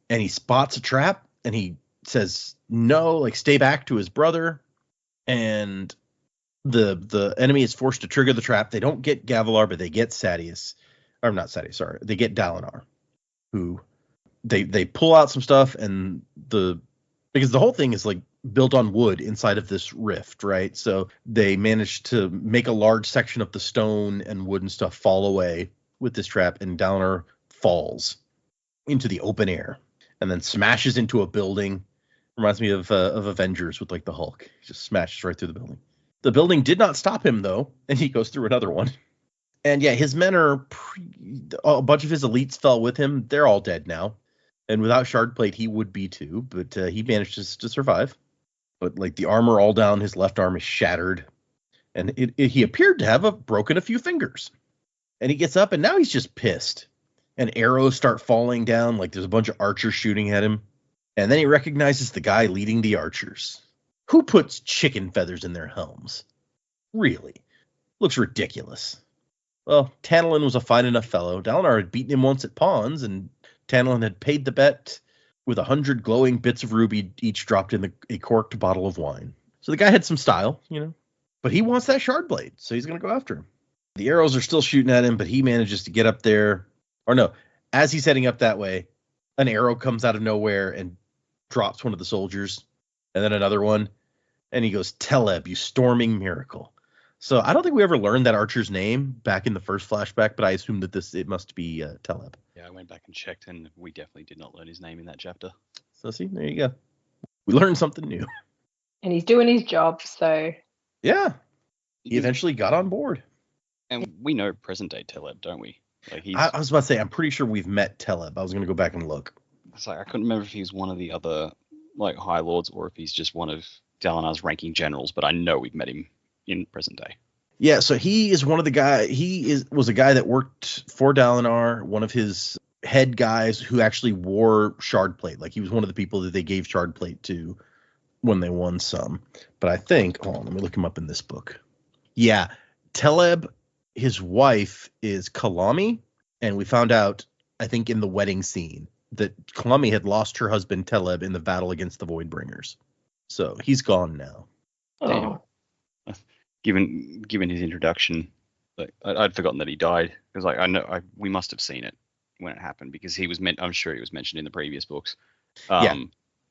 and he spots a trap, and he says no, like stay back to his brother, and the enemy is forced to trigger the trap. They don't get Gavilar, but they get Sadeas, or not Sadeas, sorry, they get Dalinar, who they pull out some stuff, and because the whole thing is like built on wood inside of this rift, right? So they managed to make a large section of the stone and wood and stuff fall away with this trap, and Dalinar falls into the open air and then smashes into a building. Reminds me of Avengers with like the Hulk. He just smashes right through the building. The building did not stop him though, and he goes through another one. And yeah, his men are a bunch of his elites fell with him. They're all dead now. And without Shardplate, he would be too, but he manages to survive. But like the armor all down, his left arm is shattered, and he appeared to have broken a few fingers. And he gets up, and now he's just pissed. And arrows start falling down, like there's a bunch of archers shooting at him. And then he recognizes the guy leading the archers. Who puts chicken feathers in their helms? Really? Looks ridiculous. Well, Tantalin was a fine enough fellow. Dalinar had beaten him once at pawns, and Tantalin had paid the bet with 100 glowing bits of ruby, each dropped in a corked bottle of wine. So the guy had some style, but he wants that shard blade, so he's going to go after him. The arrows are still shooting at him, but he manages to get up there. Or no, as he's heading up that way, an arrow comes out of nowhere and drops one of the soldiers, and then another one, and he goes, Teleb, you storming miracle. So I don't think we ever learned that archer's name back in the first flashback, but I assume that it must be Teleb. Yeah, I went back and checked, and we definitely did not learn his name in that chapter. So see, there you go. We learned something new. And he's doing his job, so... Yeah. He eventually got on board. And we know present-day Teleb, don't we? Like I was about to say, I'm pretty sure we've met Teleb. I was going to go back and look. It's like, I couldn't remember if he's one of the other like High Lords or if he's just one of Dalinar's ranking generals, but I know we've met him in present day. Yeah, so he is one of the guys. Was a guy that worked for Dalinar, one of his head guys who actually wore Shardplate. Like he was one of the people that they gave Shardplate to when they won some. But I think, hold on, let me look him up in this book. Yeah, Teleb, his wife is Kalami, and we found out, I think, in the wedding scene that Kalami had lost her husband Teleb in the battle against the Voidbringers. So he's gone now. Oh. Given his introduction, like I'd forgotten that he died. Because like we must have seen it when it happened because he was I'm sure he was mentioned in the previous books. Yeah.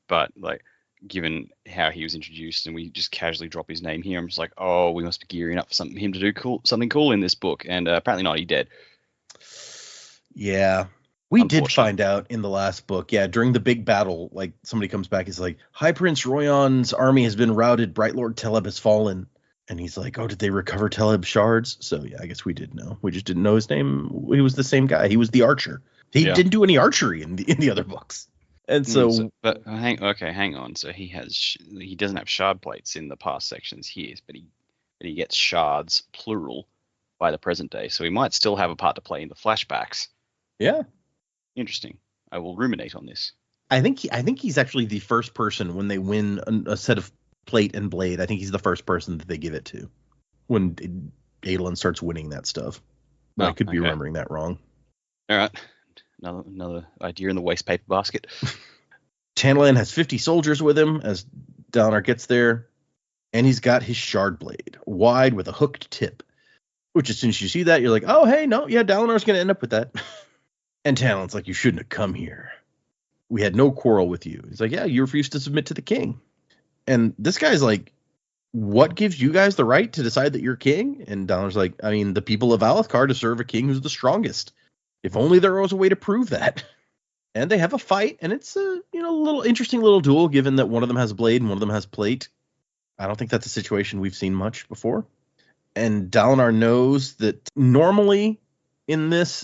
But like given how he was introduced and we just casually drop his name here, I'm just like, oh, we must be gearing up for him to do something cool in this book, and apparently not. He dead. Yeah. We did find out in the last book, during the big battle, like somebody comes back, he's like, High Prince Royan's army has been routed, Bright Lord Teleb has fallen. And he's like, oh, did they recover Teleb's shards? So, yeah, I guess we did know. We just didn't know his name. He was the same guy. He was the archer. He didn't do any archery in the other books. And so... but hang on. So he doesn't have shard plates in the past sections here, but he gets shards, plural, by the present day. So he might still have a part to play in the flashbacks. Yeah. Interesting. I will ruminate on this. I think he's actually the first person when they win a set of plate and blade. I think he's the first person that they give it to when Adolin starts winning that stuff. But I could be remembering that wrong. All right. Another idea in the waste paper basket. Tantalin has 50 soldiers with him as Dalinar gets there, and he's got his shard blade, wide with a hooked tip, which as soon as you see that, you're like, oh, hey, no, yeah, Dalinar's going to end up with that. And Tantalin's like, you shouldn't have come here. We had no quarrel with you. He's like, yeah, you refused to submit to the king. And this guy's like, what gives you guys the right to decide that you're king? And Dalinar's like, I mean, the people of Alethkar deserve a king who's the strongest. If only there was a way to prove that. And they have a fight, and it's a little interesting little duel, given that one of them has a blade and one of them has plate. I don't think that's a situation we've seen much before. And Dalinar knows that normally in this,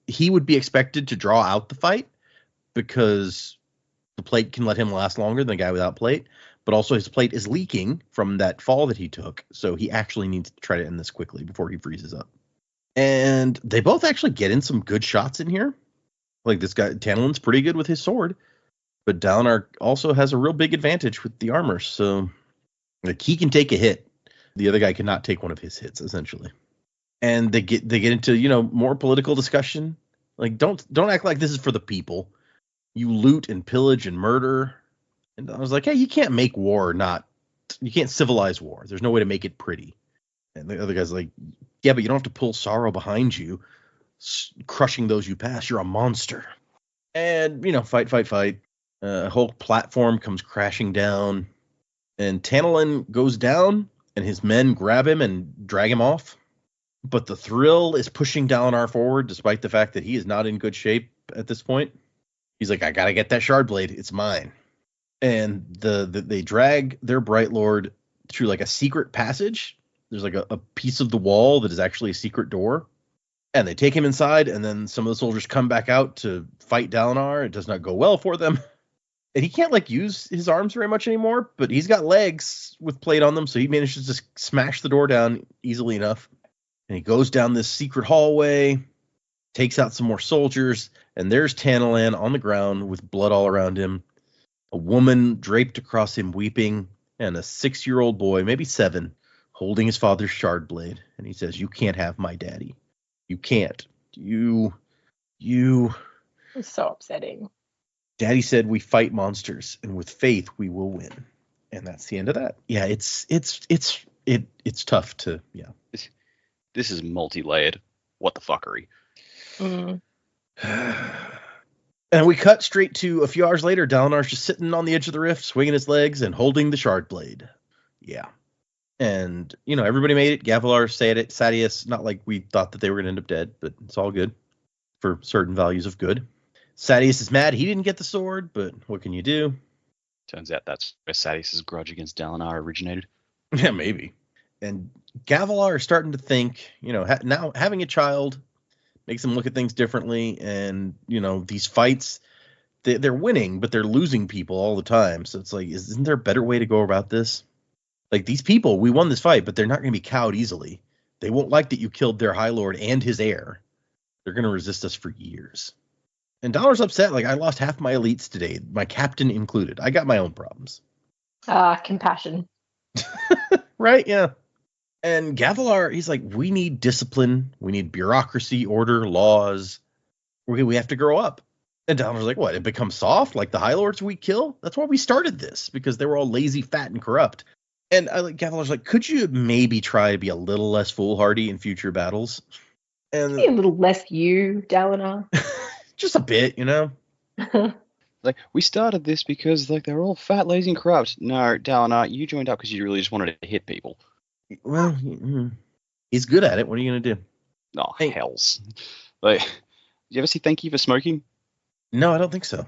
he would be expected to draw out the fight because the plate can let him last longer than a guy without plate. But also his plate is leaking from that fall that he took. So he actually needs to try to end this quickly before he freezes up. And they both actually get in some good shots in here. Like this guy, Tantalin's pretty good with his sword. But Dalinar also has a real big advantage with the armor. So like he can take a hit. The other guy cannot take one of his hits, essentially. And they get into, more political discussion. Like don't act like this is for the people. You loot and pillage and murder. And I was like, hey, you can't make war you can't civilize war. There's no way to make it pretty. And the other guy's like, yeah, but you don't have to pull sorrow behind you, crushing those you pass. You're a monster. And, fight. A whole platform comes crashing down. And Tantalin goes down, and his men grab him and drag him off. But the thrill is pushing Dalinar forward, despite the fact that he is not in good shape at this point. He's like, I gotta get that shard blade. It's mine. And they drag their Bright Lord through like a secret passage. There's like a piece of the wall that is actually a secret door. And they take him inside, and then some of the soldiers come back out to fight Dalinar. It does not go well for them. And he can't like use his arms very much anymore, but he's got legs with plate on them, so he manages to smash the door down easily enough. And he goes down this secret hallway, takes out some more soldiers, and there's Tantalin on the ground with blood all around him. A woman draped across him weeping, and a 6-year-old boy, maybe 7, holding his father's shard blade. And he says, you can't have my daddy. You can't. You. It's so upsetting. Daddy said we fight monsters, and with faith we will win. And that's the end of that. Yeah, it's tough to, yeah. This is multi-layered. What the fuckery? Mm. And we cut straight to a few hours later. Dalinar's just sitting on the edge of the rift, swinging his legs and holding the shard blade. Yeah. And, everybody made it. Gavilar, Sadeas, not like we thought that they were going to end up dead, but it's all good for certain values of good. Sadeas is mad he didn't get the sword, but what can you do? Turns out that's where Sadeas' grudge against Dalinar originated. Yeah, maybe. And Gavilar is starting to think, now having a child makes him look at things differently. And, these fights, they're winning, but they're losing people all the time. So it's like, isn't there a better way to go about this? Like, these people, we won this fight, but they're not going to be cowed easily. They won't like that you killed their High Lord and his heir. They're going to resist us for years. And Dalinar's upset. Like, I lost half my elites today, my captain included. I got my own problems. Compassion. Right? Yeah. And Gavilar, he's like, we need discipline. We need bureaucracy, order, laws. We have to grow up. And Dalinar's like, what? It becomes soft? Like the High Lords we kill? That's why we started this, because they were all lazy, fat, and corrupt. And Gavilar's like, could you maybe try to be a little less foolhardy in future battles? And Be a little less you, Dalinar. Just a bit, Like, we started this because, they're all fat, lazy, and corrupt. No, Dalinar, you joined up because you really just wanted to hit people. Well, he's good at it. What are you going to do? Oh, hells. Did you ever see Thank You for Smoking? No, I don't think so.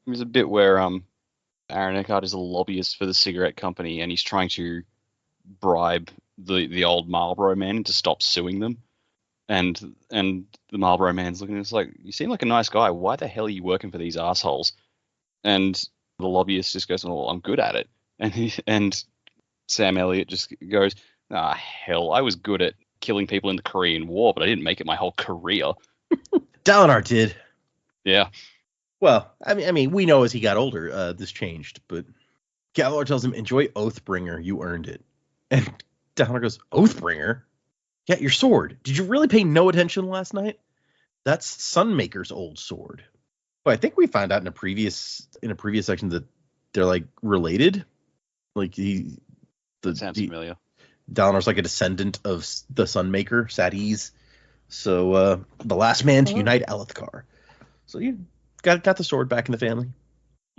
There's a bit where Aaron Eckhart is a lobbyist for the cigarette company, and he's trying to bribe the old Marlboro man to stop suing them. And the Marlboro man's looking at us like, you seem like a nice guy. Why the hell are you working for these assholes? And the lobbyist just goes, well, I'm good at it. And Sam Elliott just goes, hell, I was good at killing people in the Korean War, but I didn't make it my whole career. Dalinar did. Yeah. Well, I mean, we know as he got older, this changed, but Gavilar tells him, enjoy Oathbringer, you earned it. And Dalinar goes, Oathbringer? Yeah, your sword. Did you really pay no attention last night? That's Sunmaker's old sword. Well, I think we found out in a previous section that they're like related. Like Sounds familiar. Dalinar's like a descendant of the Sunmaker, Sadeas. So the last man to unite Alethkar. So you got the sword back in the family.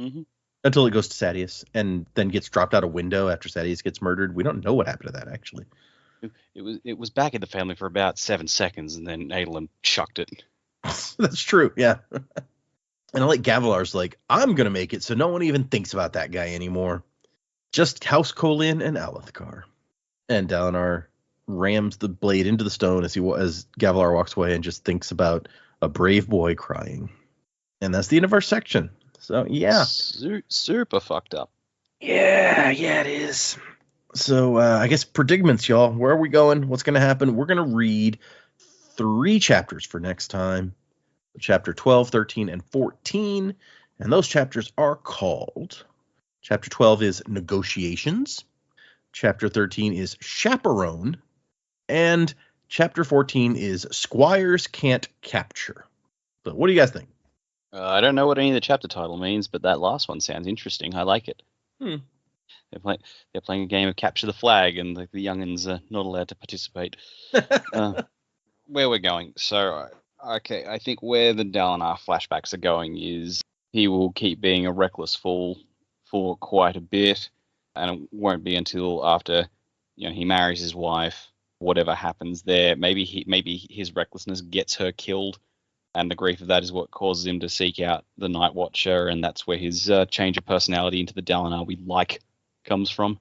Mm-hmm. Until it goes to Sadeas and then gets dropped out a window after Sadeas gets murdered. We don't know what happened to that, actually. It was back in the family for about 7 seconds, and then Adolin chucked it. That's true, yeah. And I like Gavilar's like, I'm going to make it so no one even thinks about that guy anymore. Just House Colin and Alethkar. And Dalinar rams the blade into the stone as Gavilar walks away and just thinks about a brave boy crying. And that's the end of our section. So, yeah. Super fucked up. Yeah, it is. So, I guess predicaments, y'all. Where are we going? What's going to happen? We're going to read 3 chapters for next time. Chapter 12, 13, and 14. And those chapters are called... Chapter 12 is Negotiations. Chapter 13 is Chaperone. And Chapter 14 is Squires Can't Capture. So, what do you guys think? I don't know what any of the chapter title means, but that last one sounds interesting. I like it. Hmm. They're playing a game of capture the flag, and the youngins are not allowed to participate. Where we're going. So, okay, I think where the Dalinar flashbacks are going is he will keep being a reckless fool for quite a bit, and it won't be until after he marries his wife, whatever happens there. Maybe his recklessness gets her killed, and the grief of that is what causes him to seek out the Night Watcher, and that's where his change of personality into the Dalinar we like comes from.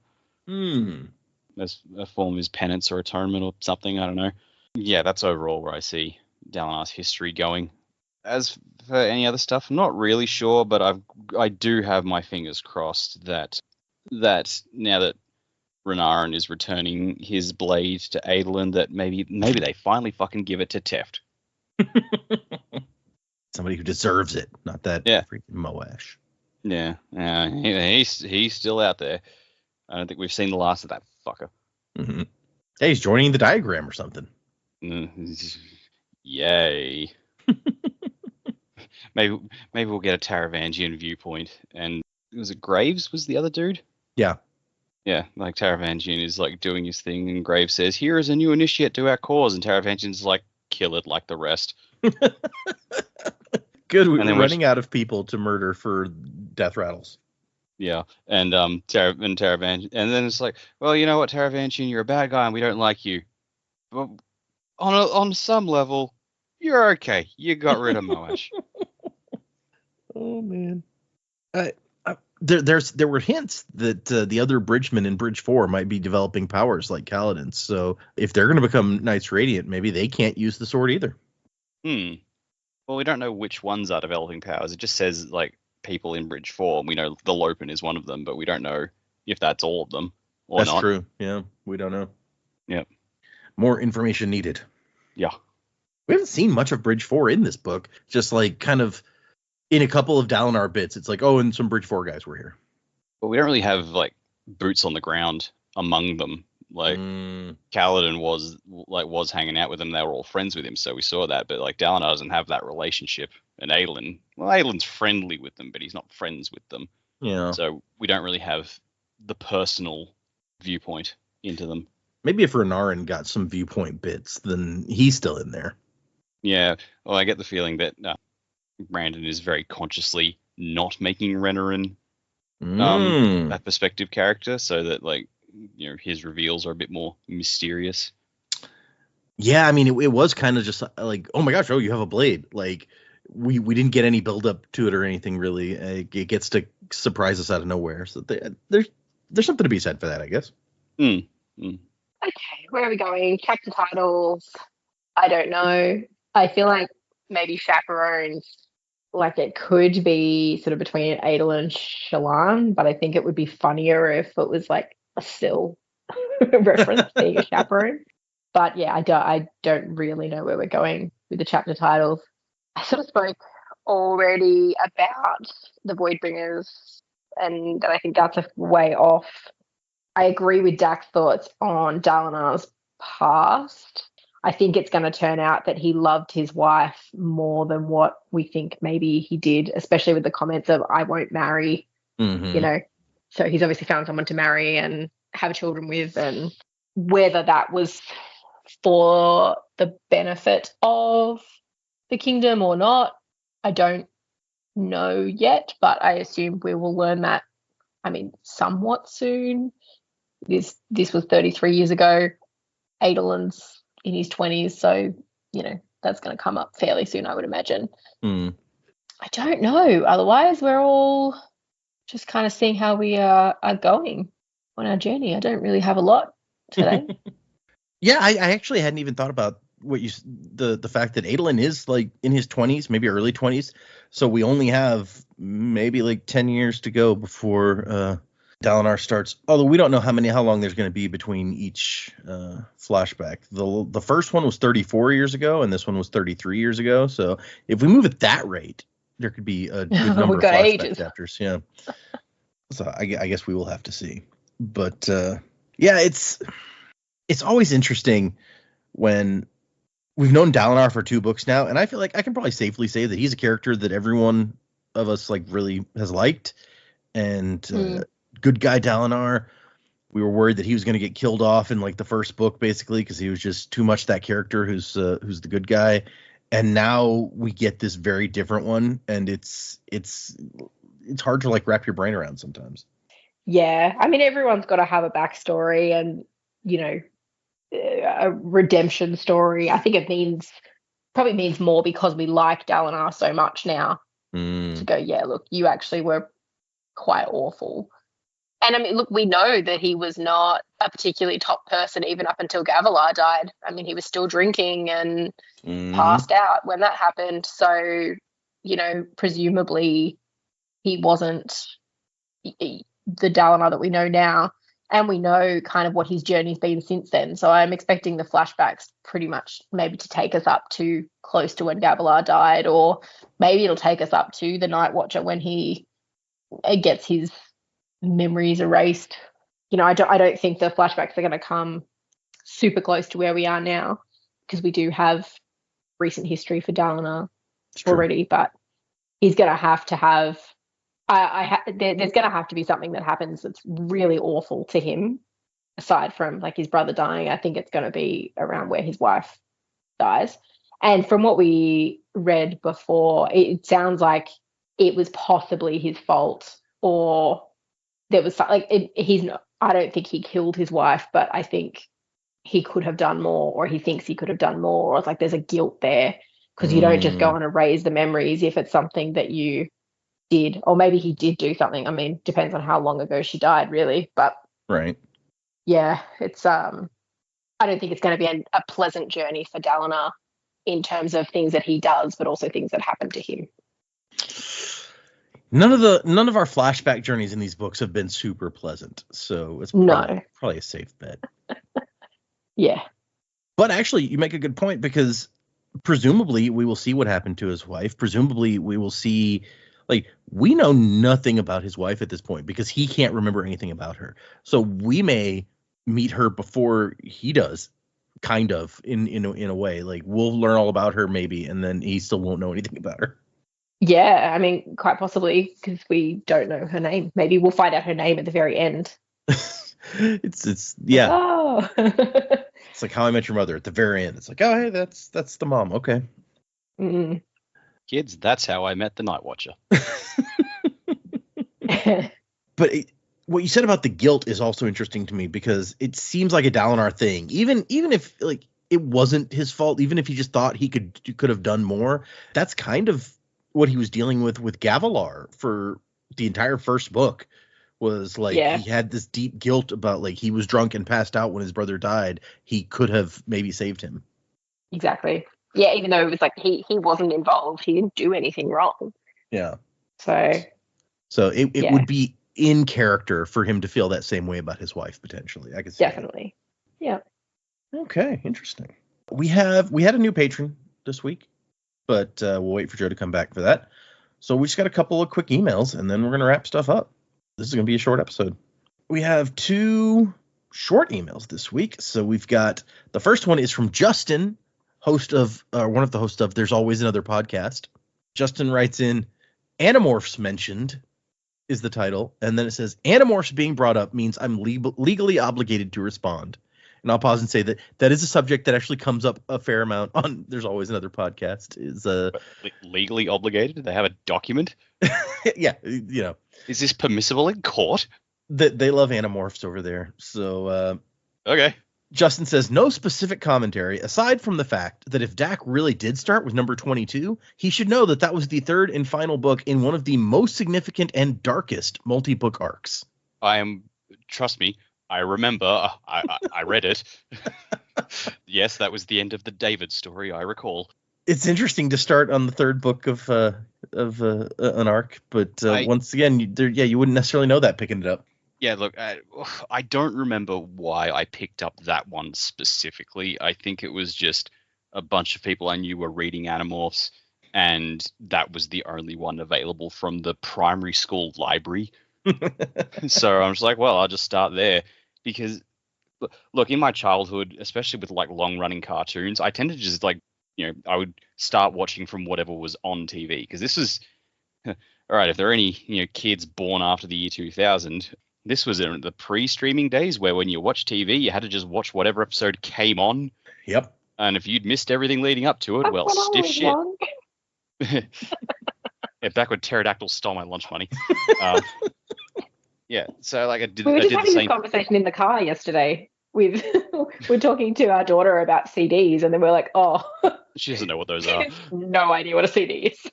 As a form of his penance or atonement or something, I don't know. Yeah, that's overall where I see Dalinar's history going. As for any other stuff, I'm not really sure, but I do have my fingers crossed that now that Renarin is returning his blade to Adolin, that maybe they finally fucking give it to Teft. Somebody who deserves it, not that freaking Moash. Yeah, he's still out there. I don't think we've seen the last of that fucker. Mm-hmm. Hey, he's joining the diagram or something. Yay. Maybe we'll get a Taravangian viewpoint. And was it Graves was the other dude? Yeah. Yeah, like Taravangian is like doing his thing, and Graves says, "Here is a new initiate to our cause," and Taravangian's like, "Kill it like the rest." Good, we're running out of people to murder for death rattles. Yeah, and Taravangian, and then it's like, well, you know what, Taravangian, you're a bad guy, and we don't like you. But on some level, you're okay. You got rid of Moash. Oh man, there were hints that the other Bridgemen in Bridge 4 might be developing powers like Kaladin's. So if they're going to become Knights Radiant, maybe they can't use the sword either. Well, we don't know which ones are developing powers. It just says like people in Bridge 4, and we know the Lopen is one of them, but we don't know if that's all of them or that's not. That's true. Yeah, we don't know. Yep. More information needed. Yeah. We haven't seen much of Bridge 4 in this book. Just like kind of in a couple of Dalinar bits. It's like, oh, and some Bridge 4 guys were here. But we don't really have like boots on the ground among them. Like Kaladin was hanging out with them. They were all friends with him, so we saw that. But like Dalinar doesn't have that relationship. And Aelin's friendly with them, but he's not friends with them. Yeah. So we don't really have the personal viewpoint into them. Maybe if Renarin got some viewpoint bits, then he's still in there. Yeah. Well, I get the feeling that Brandon is very consciously not making Renarin that perspective character, so that like his reveals are a bit more mysterious. Yeah, I mean it was kind of just like, oh my gosh, you have a blade. Like we didn't get any build up to it or anything really. It gets to surprise us out of nowhere. So there's something to be said for that, I guess. Okay, where are we going? Chapter titles. I don't know. I feel like maybe chaperones. Like it could be sort of between Adel and Shallan, but I think it would be funnier if it was like a still reference being a chaperone. But yeah, I don't really know where we're going with the chapter titles. I sort of spoke already about the Voidbringers, and I think that's a way off. I agree with Dak's thoughts on Dalinar's past. I think it's going to turn out that he loved his wife more than what we think maybe he did, especially with the comments of, I won't marry, So he's obviously found someone to marry and have children with, and whether that was for the benefit of the kingdom or not, I don't know yet, but I assume we will learn that, somewhat soon. This was 33 years ago. Adolin's in his 20s, so that's going to come up fairly soon, I would imagine. I don't know. Otherwise, we're all just kind of seeing how we are going on our journey. I don't really have a lot today. Yeah, I actually hadn't even thought about what the fact that Adolin is like in his 20s, maybe early 20s. So we only have maybe like 10 years to go before Dalinar starts. Although we don't know how long there's going to be between each flashback. The first one was 34 years ago, and this one was 33 years ago. So if we move at that rate, there could be a good number of flashback chapters. Yeah. So I guess we will have to see. But yeah, it's always interesting when we've known Dalinar for 2 books now, and I feel like I can probably safely say that he's a character that everyone of us like really has liked. And good guy Dalinar, we were worried that he was going to get killed off in like the first book, basically, because he was just too much that character who's the good guy. And now we get this very different one, and it's hard to like wrap your brain around sometimes. Yeah, I mean, everyone's got to have a backstory and, you know, a redemption story. I think it probably means more because we like Dalinar so much now to go, yeah, look, you actually were quite awful. And I mean, look, we know that he was not a particularly top person even up until Gavilar died. I mean, he was still drinking and passed out when that happened. So, you know, presumably he wasn't the Dalinar that we know now. And we know kind of what his journey's been since then. So I'm expecting the flashbacks pretty much maybe to take us up to close to when Gavilar died, or maybe it'll take us up to the Night Watcher when he gets his memories erased. You know, I don't think the flashbacks are going to come super close to where we are now, because we do have recent history for Dalinar already, but he's going to have there's going to have to be something that happens that's really awful to him, aside from like his brother dying. I think it's going to be around where his wife dies. And from what we read before, it sounds like it was possibly his fault, or there was like I don't think he killed his wife, but I think he could have done more, or he thinks he could have done more, or it's like there's a guilt there, because you don't just go and erase the memories if it's something that you did, or maybe he did do something. I mean, depends on how long ago she died, really. But right, yeah, it's I don't think it's going to be a pleasant journey for Dalinar in terms of things that he does, but also things that happen to him. None of our flashback journeys in these books have been super pleasant, so it's probably a safe bet. Yeah, but actually, you make a good point, because presumably we will see what happened to his wife. Presumably we will see, like, we know nothing about his wife at this point because he can't remember anything about her. So we may meet her before he does, kind of, in a way. Like, we'll learn all about her maybe, and then he still won't know anything about her. Yeah, I mean, quite possibly, because we don't know her name. Maybe we'll find out her name at the very end. it's yeah. Oh. It's like How I Met Your Mother at the very end. It's like, oh, hey, that's the mom. Okay. Kids, that's how I met the Night Watcher. But what you said about the guilt is also interesting to me, because it seems like a Dalinar thing. Even if like it wasn't his fault, even if he just thought he could have done more, that's kind of what he was dealing with Gavilar for the entire first book. Was like, he had this deep guilt about, like, he was drunk and passed out when his brother died. He could have maybe saved him. Exactly. Yeah, even though it was like he wasn't involved, he didn't do anything wrong. Yeah. So it would be in character for him to feel that same way about his wife, potentially. I could see definitely. That. Yeah. Okay, interesting. We had a new patron this week, but we'll wait for Joe to come back for that. So we just got a couple of quick emails, and then we're gonna wrap stuff up. This is going to be a short episode. We have 2 short emails this week. So we've got, the first one is from Justin, one of the hosts of There's Always Another Podcast. Justin writes in, Animorphs mentioned is the title. And then it says, Animorphs being brought up means I'm legally obligated to respond. And I'll pause and say that is a subject that actually comes up a fair amount on There's Always Another Podcast. Is legally obligated? Do they have a document? Yeah, you know. Is this permissible in court? They love Animorphs over there. So okay. Justin says, no specific commentary, aside from the fact that if Dak really did start with number 22, he should know that was the third and final book in one of the most significant and darkest multi-book arcs. Trust me, I remember. I read it. Yes, that was the end of the David story, I recall. It's interesting to start on the third book of an arc, but once again, you wouldn't necessarily know that picking it up. Yeah, look, I don't remember why I picked up that one specifically. I think it was just a bunch of people I knew were reading Animorphs, and that was the only one available from the primary school library. So I'm just like, well, I'll just start there, because Look, in my childhood, especially with like long-running cartoons, I tended to just like, I would start watching from whatever was on TV because this was all right. If there are any kids born after the year 2000, this was in the pre-streaming days where when you watch TV, you had to just watch whatever episode came on. Yep. And if you'd missed everything leading up to it, That's well, when I stiff was shit. young. Yeah, back when pterodactyls stole my lunch money. Yeah, so like I did We were the just having same. this conversation in the car yesterday. We're talking to our daughter about CDs, and then we're like, "Oh, She doesn't know what those are. no idea what a CD is."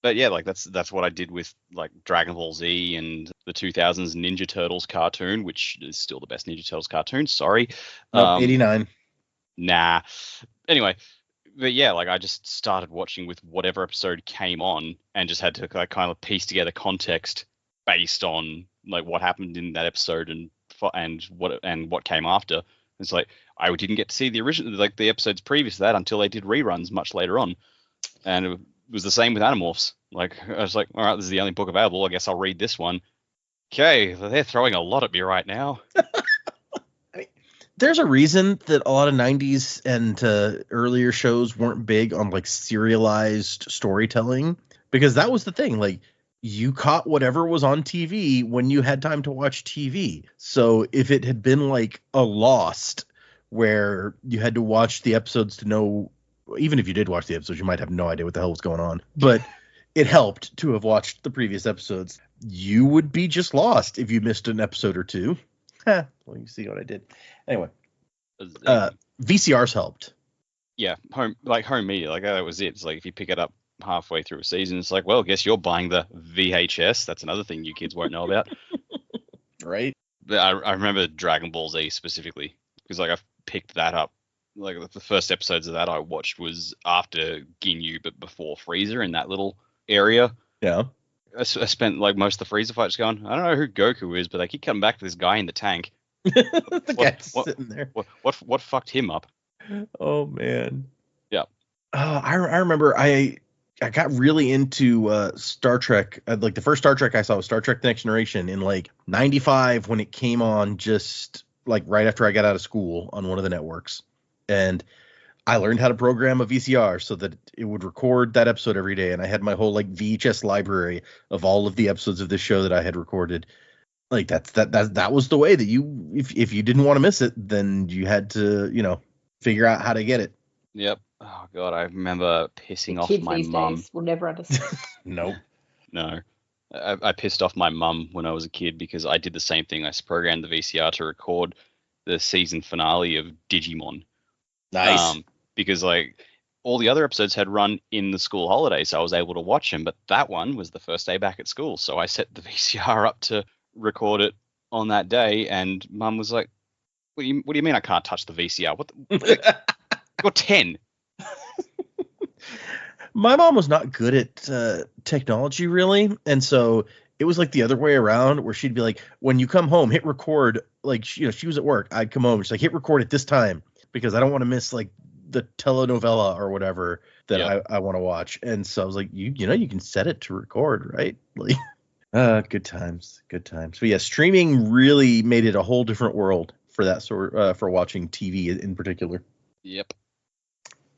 But yeah, like that's what I did with like Dragon Ball Z and the 2000s Ninja Turtles cartoon, which is still the best Ninja Turtles cartoon. Sorry. Nope, 89. Nah. Anyway, but yeah, like I just started watching with whatever episode came on and just had to like, kind of piece together context based on like what happened in that episode and what came after. It's like I didn't get to see the original, like the episodes previous to that until they did reruns much later on, and it was the same with Animorphs. Like I was like, all right, this is the only book available. I guess I'll read this one. Okay, they're throwing a lot at me right now. There's a reason that a lot of 90s and earlier shows weren't big on like serialized storytelling, because that was the thing. Like you caught whatever was on TV when you had time to watch TV. So if it had been like a Lost where you had to watch the episodes to know, even if you did watch the episodes, you might have no idea what the hell was going on. But it helped to have watched the previous episodes. You would be just lost if you missed an episode or two. Well, you see what I did. Anyway, VCRs helped. Yeah, home media, like that was it. It's like if you pick it up halfway through a season, it's like, well, I guess you're buying the VHS. That's another thing you kids won't know about. Right. But I remember Dragon Ball Z specifically because like I've picked that up. Like the first episodes of that I watched was after Ginyu, but before Frieza in that little area. Yeah. I spent like most of the Frieza fights going, I don't know who Goku is, but they keep coming back to this guy in the tank. The guy's sitting there. What fucked him up? Oh man. Yeah. I remember I got really into Star Trek. Like the first Star Trek I saw was Star Trek: The Next Generation in like '95 when it came on, just like right after I got out of school on one of the networks, and I learned how to program a VCR so that it would record that episode every day. And I had my whole like VHS library of all of the episodes of this show that I had recorded. Like that was the way that you, if you didn't want to miss it, then you had to, figure out how to get it. Yep. Oh God, I remember pissing off Kids my these mum. days will never understand. Nope. No. I pissed off my mum when I was a kid because I did the same thing. I programmed the VCR to record the season finale of Digimon. Nice. Because like all the other episodes had run in the school holidays, so I was able to watch them. But that one was the first day back at school, so I set the VCR up to record it on that day. And Mum was like, "What do you mean I can't touch the VCR? You're 10." My mom was not good at technology, really. And so it was like the other way around, where she'd be like, when you come home, hit record. Like, she was at work. I'd come home. She's like, hit record at this time because I don't want to miss like the telenovela or whatever that I want to watch. And so I was like, you can set it to record, right? Like, good times. But yeah, streaming really made it a whole different world for that sort for watching TV in particular. Yep.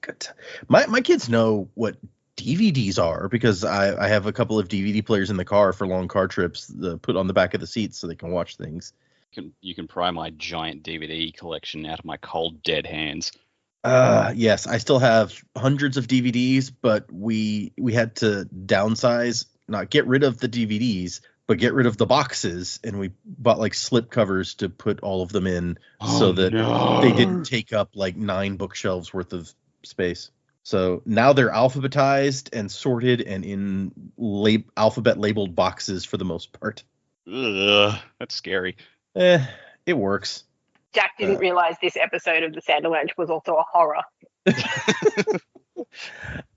Good. My kids know what DVDs are because I have a couple of DVD players in the car for long car trips put on the back of the seats so they can watch things. You can pry my giant DVD collection out of my cold, dead hands. Yes, I still have hundreds of DVDs, but we had to downsize, not get rid of the DVDs, but get rid of the boxes, and we bought like slip covers to put all of them in so that they didn't take up like 9 bookshelves worth of space. So now they're alphabetized and sorted and in alphabet labeled boxes for the most part. Ugh, that's scary. It works. Jack didn't realize this episode of the Sanderlanche was also a horror.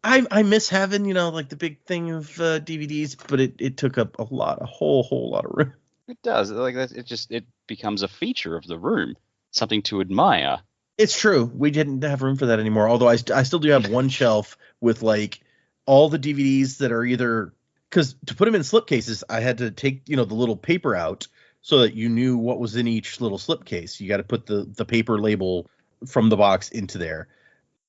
I miss having, like the big thing of DVDs, but it took up a whole lot of room. It does. Like that. It becomes a feature of the room, something to admire. It's true. We didn't have room for that anymore. Although I still do have one shelf with like all the DVDs that are either, because to put them in slipcases, I had to take, the little paper out so that you knew what was in each little slipcase. You got to put the paper label from the box into there.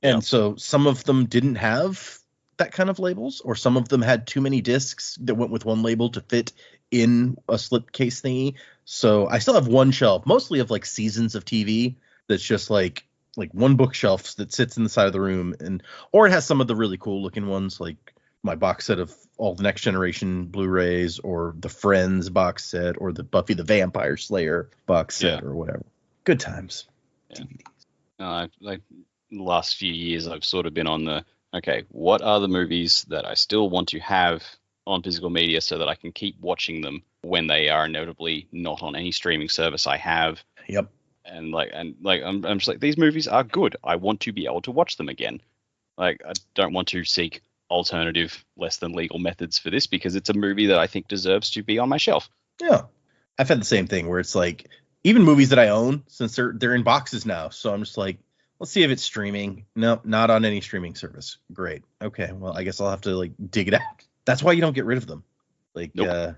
And so some of them didn't have that kind of labels, or some of them had too many discs that went with one label to fit in a slipcase thingy. So I still have one shelf, mostly of like seasons of TV, that's just like one bookshelf that sits in the side of the room, or it has some of the really cool looking ones, like my box set of all the Next Generation Blu-rays, or the Friends box set, or the Buffy the Vampire Slayer box set, or whatever. Good times. Yeah. Like the last few years, I've sort of been on the, okay, what are the movies that I still want to have on physical media so that I can keep watching them when they are inevitably not on any streaming service I have. Yep. And I'm just like, these movies are good. I want to be able to watch them again. Like, I don't want to seek alternative, less than legal methods for this, because it's a movie that I think deserves to be on my shelf. Yeah. I've had the same thing where it's like, even movies that I own, since they're in boxes now. So I'm just like, let's see if it's streaming. No, not on any streaming service. Great. Okay. Well, I guess I'll have to like dig it out. That's why you don't get rid of them. Like, nope.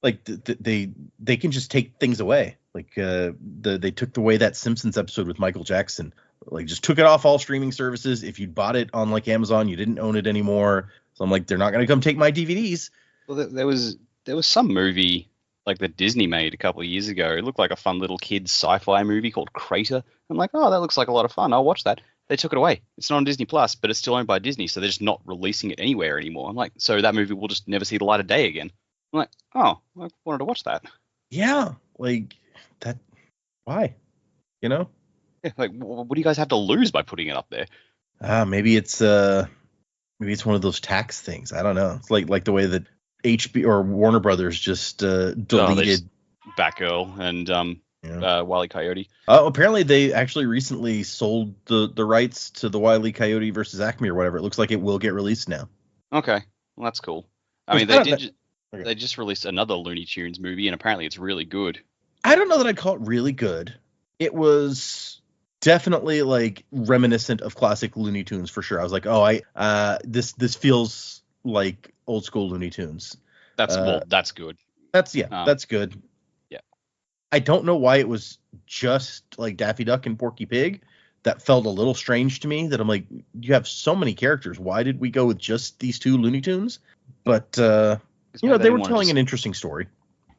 They can just take things away. Like they took away that Simpsons episode with Michael Jackson. Like, just took it off all streaming services. If you bought it on like Amazon, you didn't own it anymore. So I'm like, they're not going to come take my DVDs. Well, there was some movie like that Disney made a couple of years ago. It looked like a fun little kids sci-fi movie called Crater. I'm like, oh, that looks like a lot of fun. I'll watch that. They took it away. It's not on Disney Plus, but it's still owned by Disney, so they're just not releasing it anywhere anymore. I'm like, so that movie will just never see the light of day again. I'm like, oh, I wanted to watch that. Yeah, like that. Why? You know? Yeah, like, what do you guys have to lose by putting it up there? Maybe it's one of those tax things. I don't know. It's like the way that HBO or Warner Brothers just deleted Batgirl and Wile E. Coyote. Apparently they actually recently sold the rights to the Wile E. Coyote versus Acme or whatever. It looks like it will get released now. Okay, well, that's cool. I mean, they just released another Looney Tunes movie, and apparently it's really good. I don't know that I'd call it really good. It was definitely like reminiscent of classic Looney Tunes for sure. I was like, oh, this feels like old school Looney Tunes. That's good. That's good. Yeah. I don't know why it was just like Daffy Duck and Porky Pig. That felt a little strange to me, that I'm like, you have so many characters. Why did we go with just these two Looney Tunes? But, they were telling an interesting story.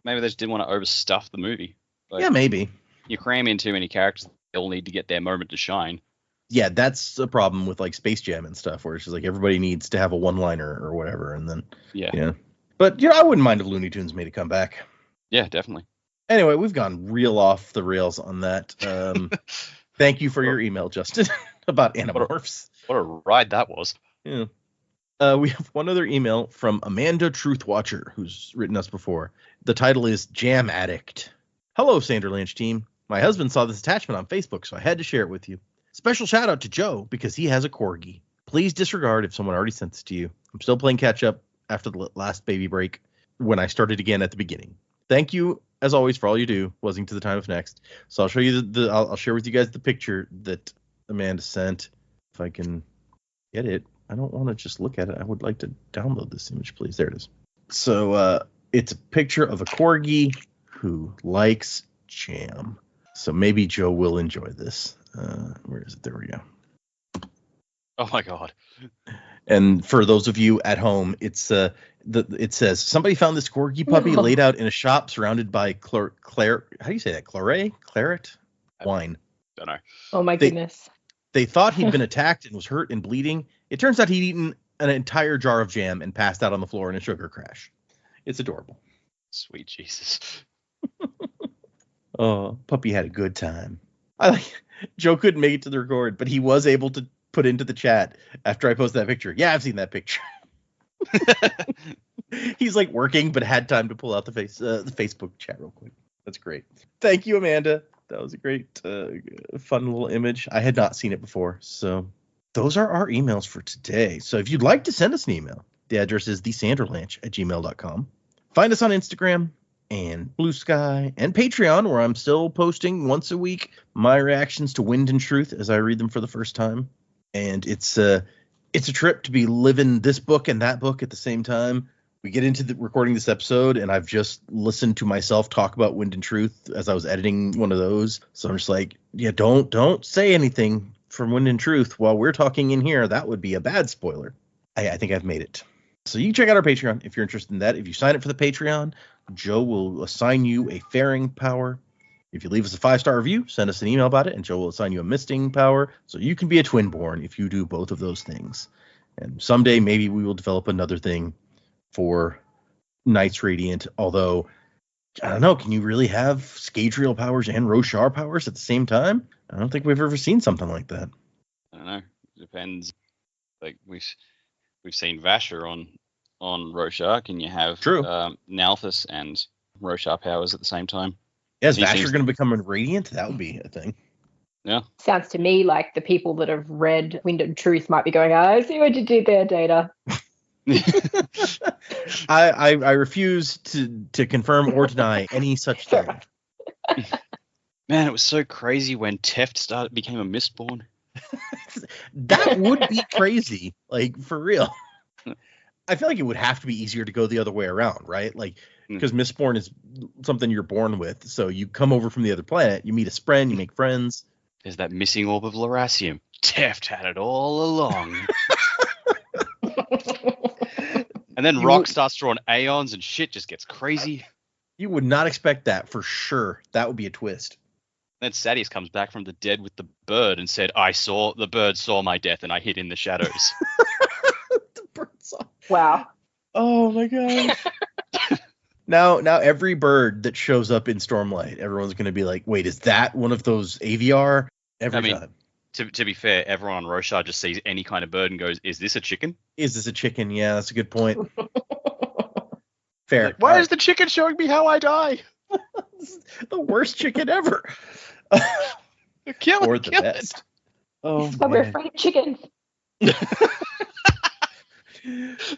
Maybe they just didn't want to overstuff the movie. Like, yeah, maybe. You cram in too many characters, they'll need to get their moment to shine. Yeah, that's a problem with like Space Jam and stuff, where it's just like everybody needs to have a one-liner or whatever, and then But I wouldn't mind if Looney Tunes made a comeback. Yeah, definitely. Anyway, we've gone real off the rails on that. Thank you for your email, Justin, about Animorphs. What a ride that was. Yeah. We have one other email from Amanda Truthwatcher, who's written us before. The title is Jam Addict. Hello, Sanderlanche team. My husband saw this attachment on Facebook, so I had to share it with you. Special shout out to Joe because he has a corgi. Please disregard if someone already sent this to you. I'm still playing catch up after the last baby break when I started again at the beginning. Thank you, as always, for all you do, Wuzzing to the time of next. So I'll show you I'll share with you guys the picture that Amanda sent. If I can get it. I don't want to just look at it. I would like to download this image, please. There it is. So it's a picture of a corgi who likes jam. So maybe Joe will enjoy this. Where is it? There we go. Oh my God. And for those of you at home, it says somebody found this corgi puppy laid out in a shop surrounded by how do you say that? Claret wine. Don't know. Oh my goodness. They thought he'd been attacked and was hurt and bleeding. It turns out he'd eaten an entire jar of jam and passed out on the floor in a sugar crash. It's adorable. Sweet Jesus. Oh, puppy had a good time. Joe couldn't make it to the record, but he was able to put into the chat after I posted that picture. Yeah, I've seen that picture. He's like working, but had time to pull out the Facebook chat real quick. That's great. Thank you, Amanda. That was a great, fun little image. I had not seen it before. So those are our emails for today. So if you'd like to send us an email, the address is thesanderlanche@gmail.com. Find us on Instagram and Blue Sky and Patreon, where I'm still posting once a week my reactions to Wind and Truth as I read them for the first time. And it's a trip to be living this book and that book at the same time. we get into the recording this episode, and I've just listened to myself talk about Wind and Truth as I was editing one of those. So I'm just like, yeah, don't say anything from Wind and Truth while we're talking in here. That would be a bad spoiler. I think I've made it. So you can check out our Patreon if you're interested in that. If you sign up for the Patreon, Joe will assign you a faring power. If you leave us a 5-star review, send us an email about it, and Joe will assign you a misting power. So you can be a Twinborn if you do both of those things. And someday maybe we will develop another thing for Knights Radiant. Although, I don't know, can you really have Scadrial powers and Roshar powers at the same time? I don't think we've ever seen something like that. I don't know. It depends. Like we've seen Vasher on Roshar. Can you have Nalthus and Roshar powers at the same time? Yeah, is Vasher going to become a Radiant? That would be a thing. Yeah. Sounds to me like the people that have read Wind and Truth might be going, I see what you did there, Data. I refuse to confirm or deny any such thing. Man, it was so crazy when Teft became a Mistborn. That would be crazy, like, for real. I feel like it would have to be easier to go the other way around, right? Like, because Mistborn is something you're born with. So you come over from the other planet, you meet a spren, you make friends. There's that missing orb of Lerasium. Teft had it all along. And then Rock starts drawing Aeons and shit just gets crazy. You would not expect that for sure. That would be a twist. Then Sadius comes back from the dead with the bird and said, the bird saw my death and I hid in the shadows. The bird saw. Wow. Oh my god. Now every bird that shows up in Stormlight, everyone's going to be like, wait, is that one of those AVR? Every time. To be fair, everyone on Roshar just sees any kind of bird and goes, is this a chicken? Is this a chicken? Yeah, that's a good point. Fair. Like, why is the chicken showing me how I die? This is the worst chicken ever. Kill it. Or the best. Oh, but we're afraid of chickens.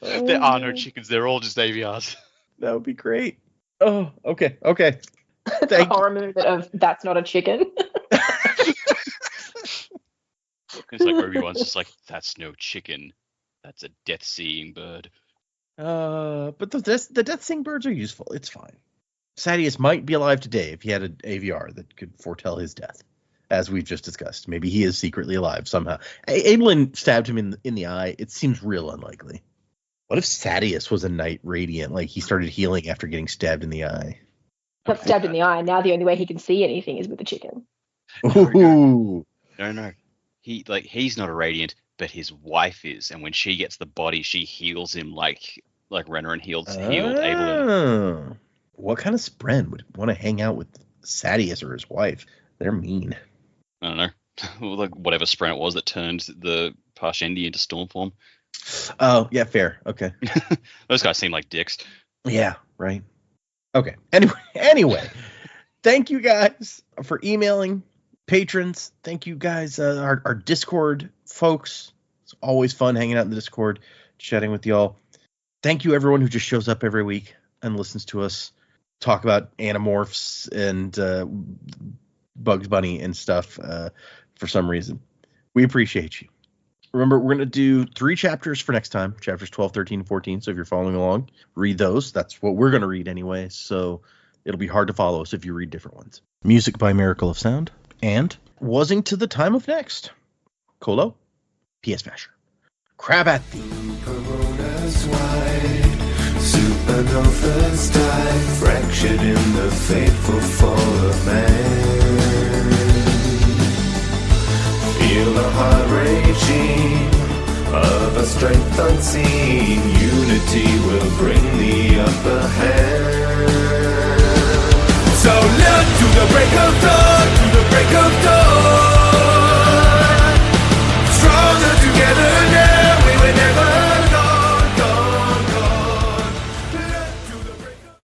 There are no chickens. They're all just AVRs. That would be great. Oh, okay. The horror movie of That's Not a Chicken. It's like Obi-Wan's just like, that's no chicken. That's a death-seeing bird. But the death-seeing birds are useful. It's fine. Sadius might be alive today if he had an AVR that could foretell his death, as we've just discussed. Maybe he is secretly alive somehow. Aeblin stabbed him in the eye. It seems real unlikely. What if Sadius was a Knight Radiant? Like he started healing after getting stabbed in the eye. Got stabbed in the eye. Now the only way he can see anything is with a chicken. Ooh. No. He's not a Radiant, but his wife is, and when she gets the body, she heals him like Renarin healed Aeblin. What kind of spren would want to hang out with Sadius or his wife? They're mean. I don't know. Like whatever spren it was that turned the Parshendi into Stormform. Oh, yeah, fair. Okay. Those guys seem like dicks. Yeah, right. Okay. Anyway, thank you guys for emailing. Patrons, thank you guys. Our Discord folks. It's always fun hanging out in the Discord, chatting with y'all. Thank you, everyone who just shows up every week and listens to us talk about Animorphs and Bugs Bunny and stuff for some reason. We appreciate you. Remember, we're going to do 3 chapters for next time, chapters 12, 13, and 14. So if you're following along, read those. That's what we're going to read anyway. So it'll be hard to follow us if you read different ones. Music by Miracle of Sound. And Wasing to the Time of Next. Colo, P.S. Vasher. Crab at thee. Corona's wide, supernovas die, fractured in the fateful fall of man. Feel the heart raging of a strength unseen, unity will bring the upper hand. So look to the break of dawn.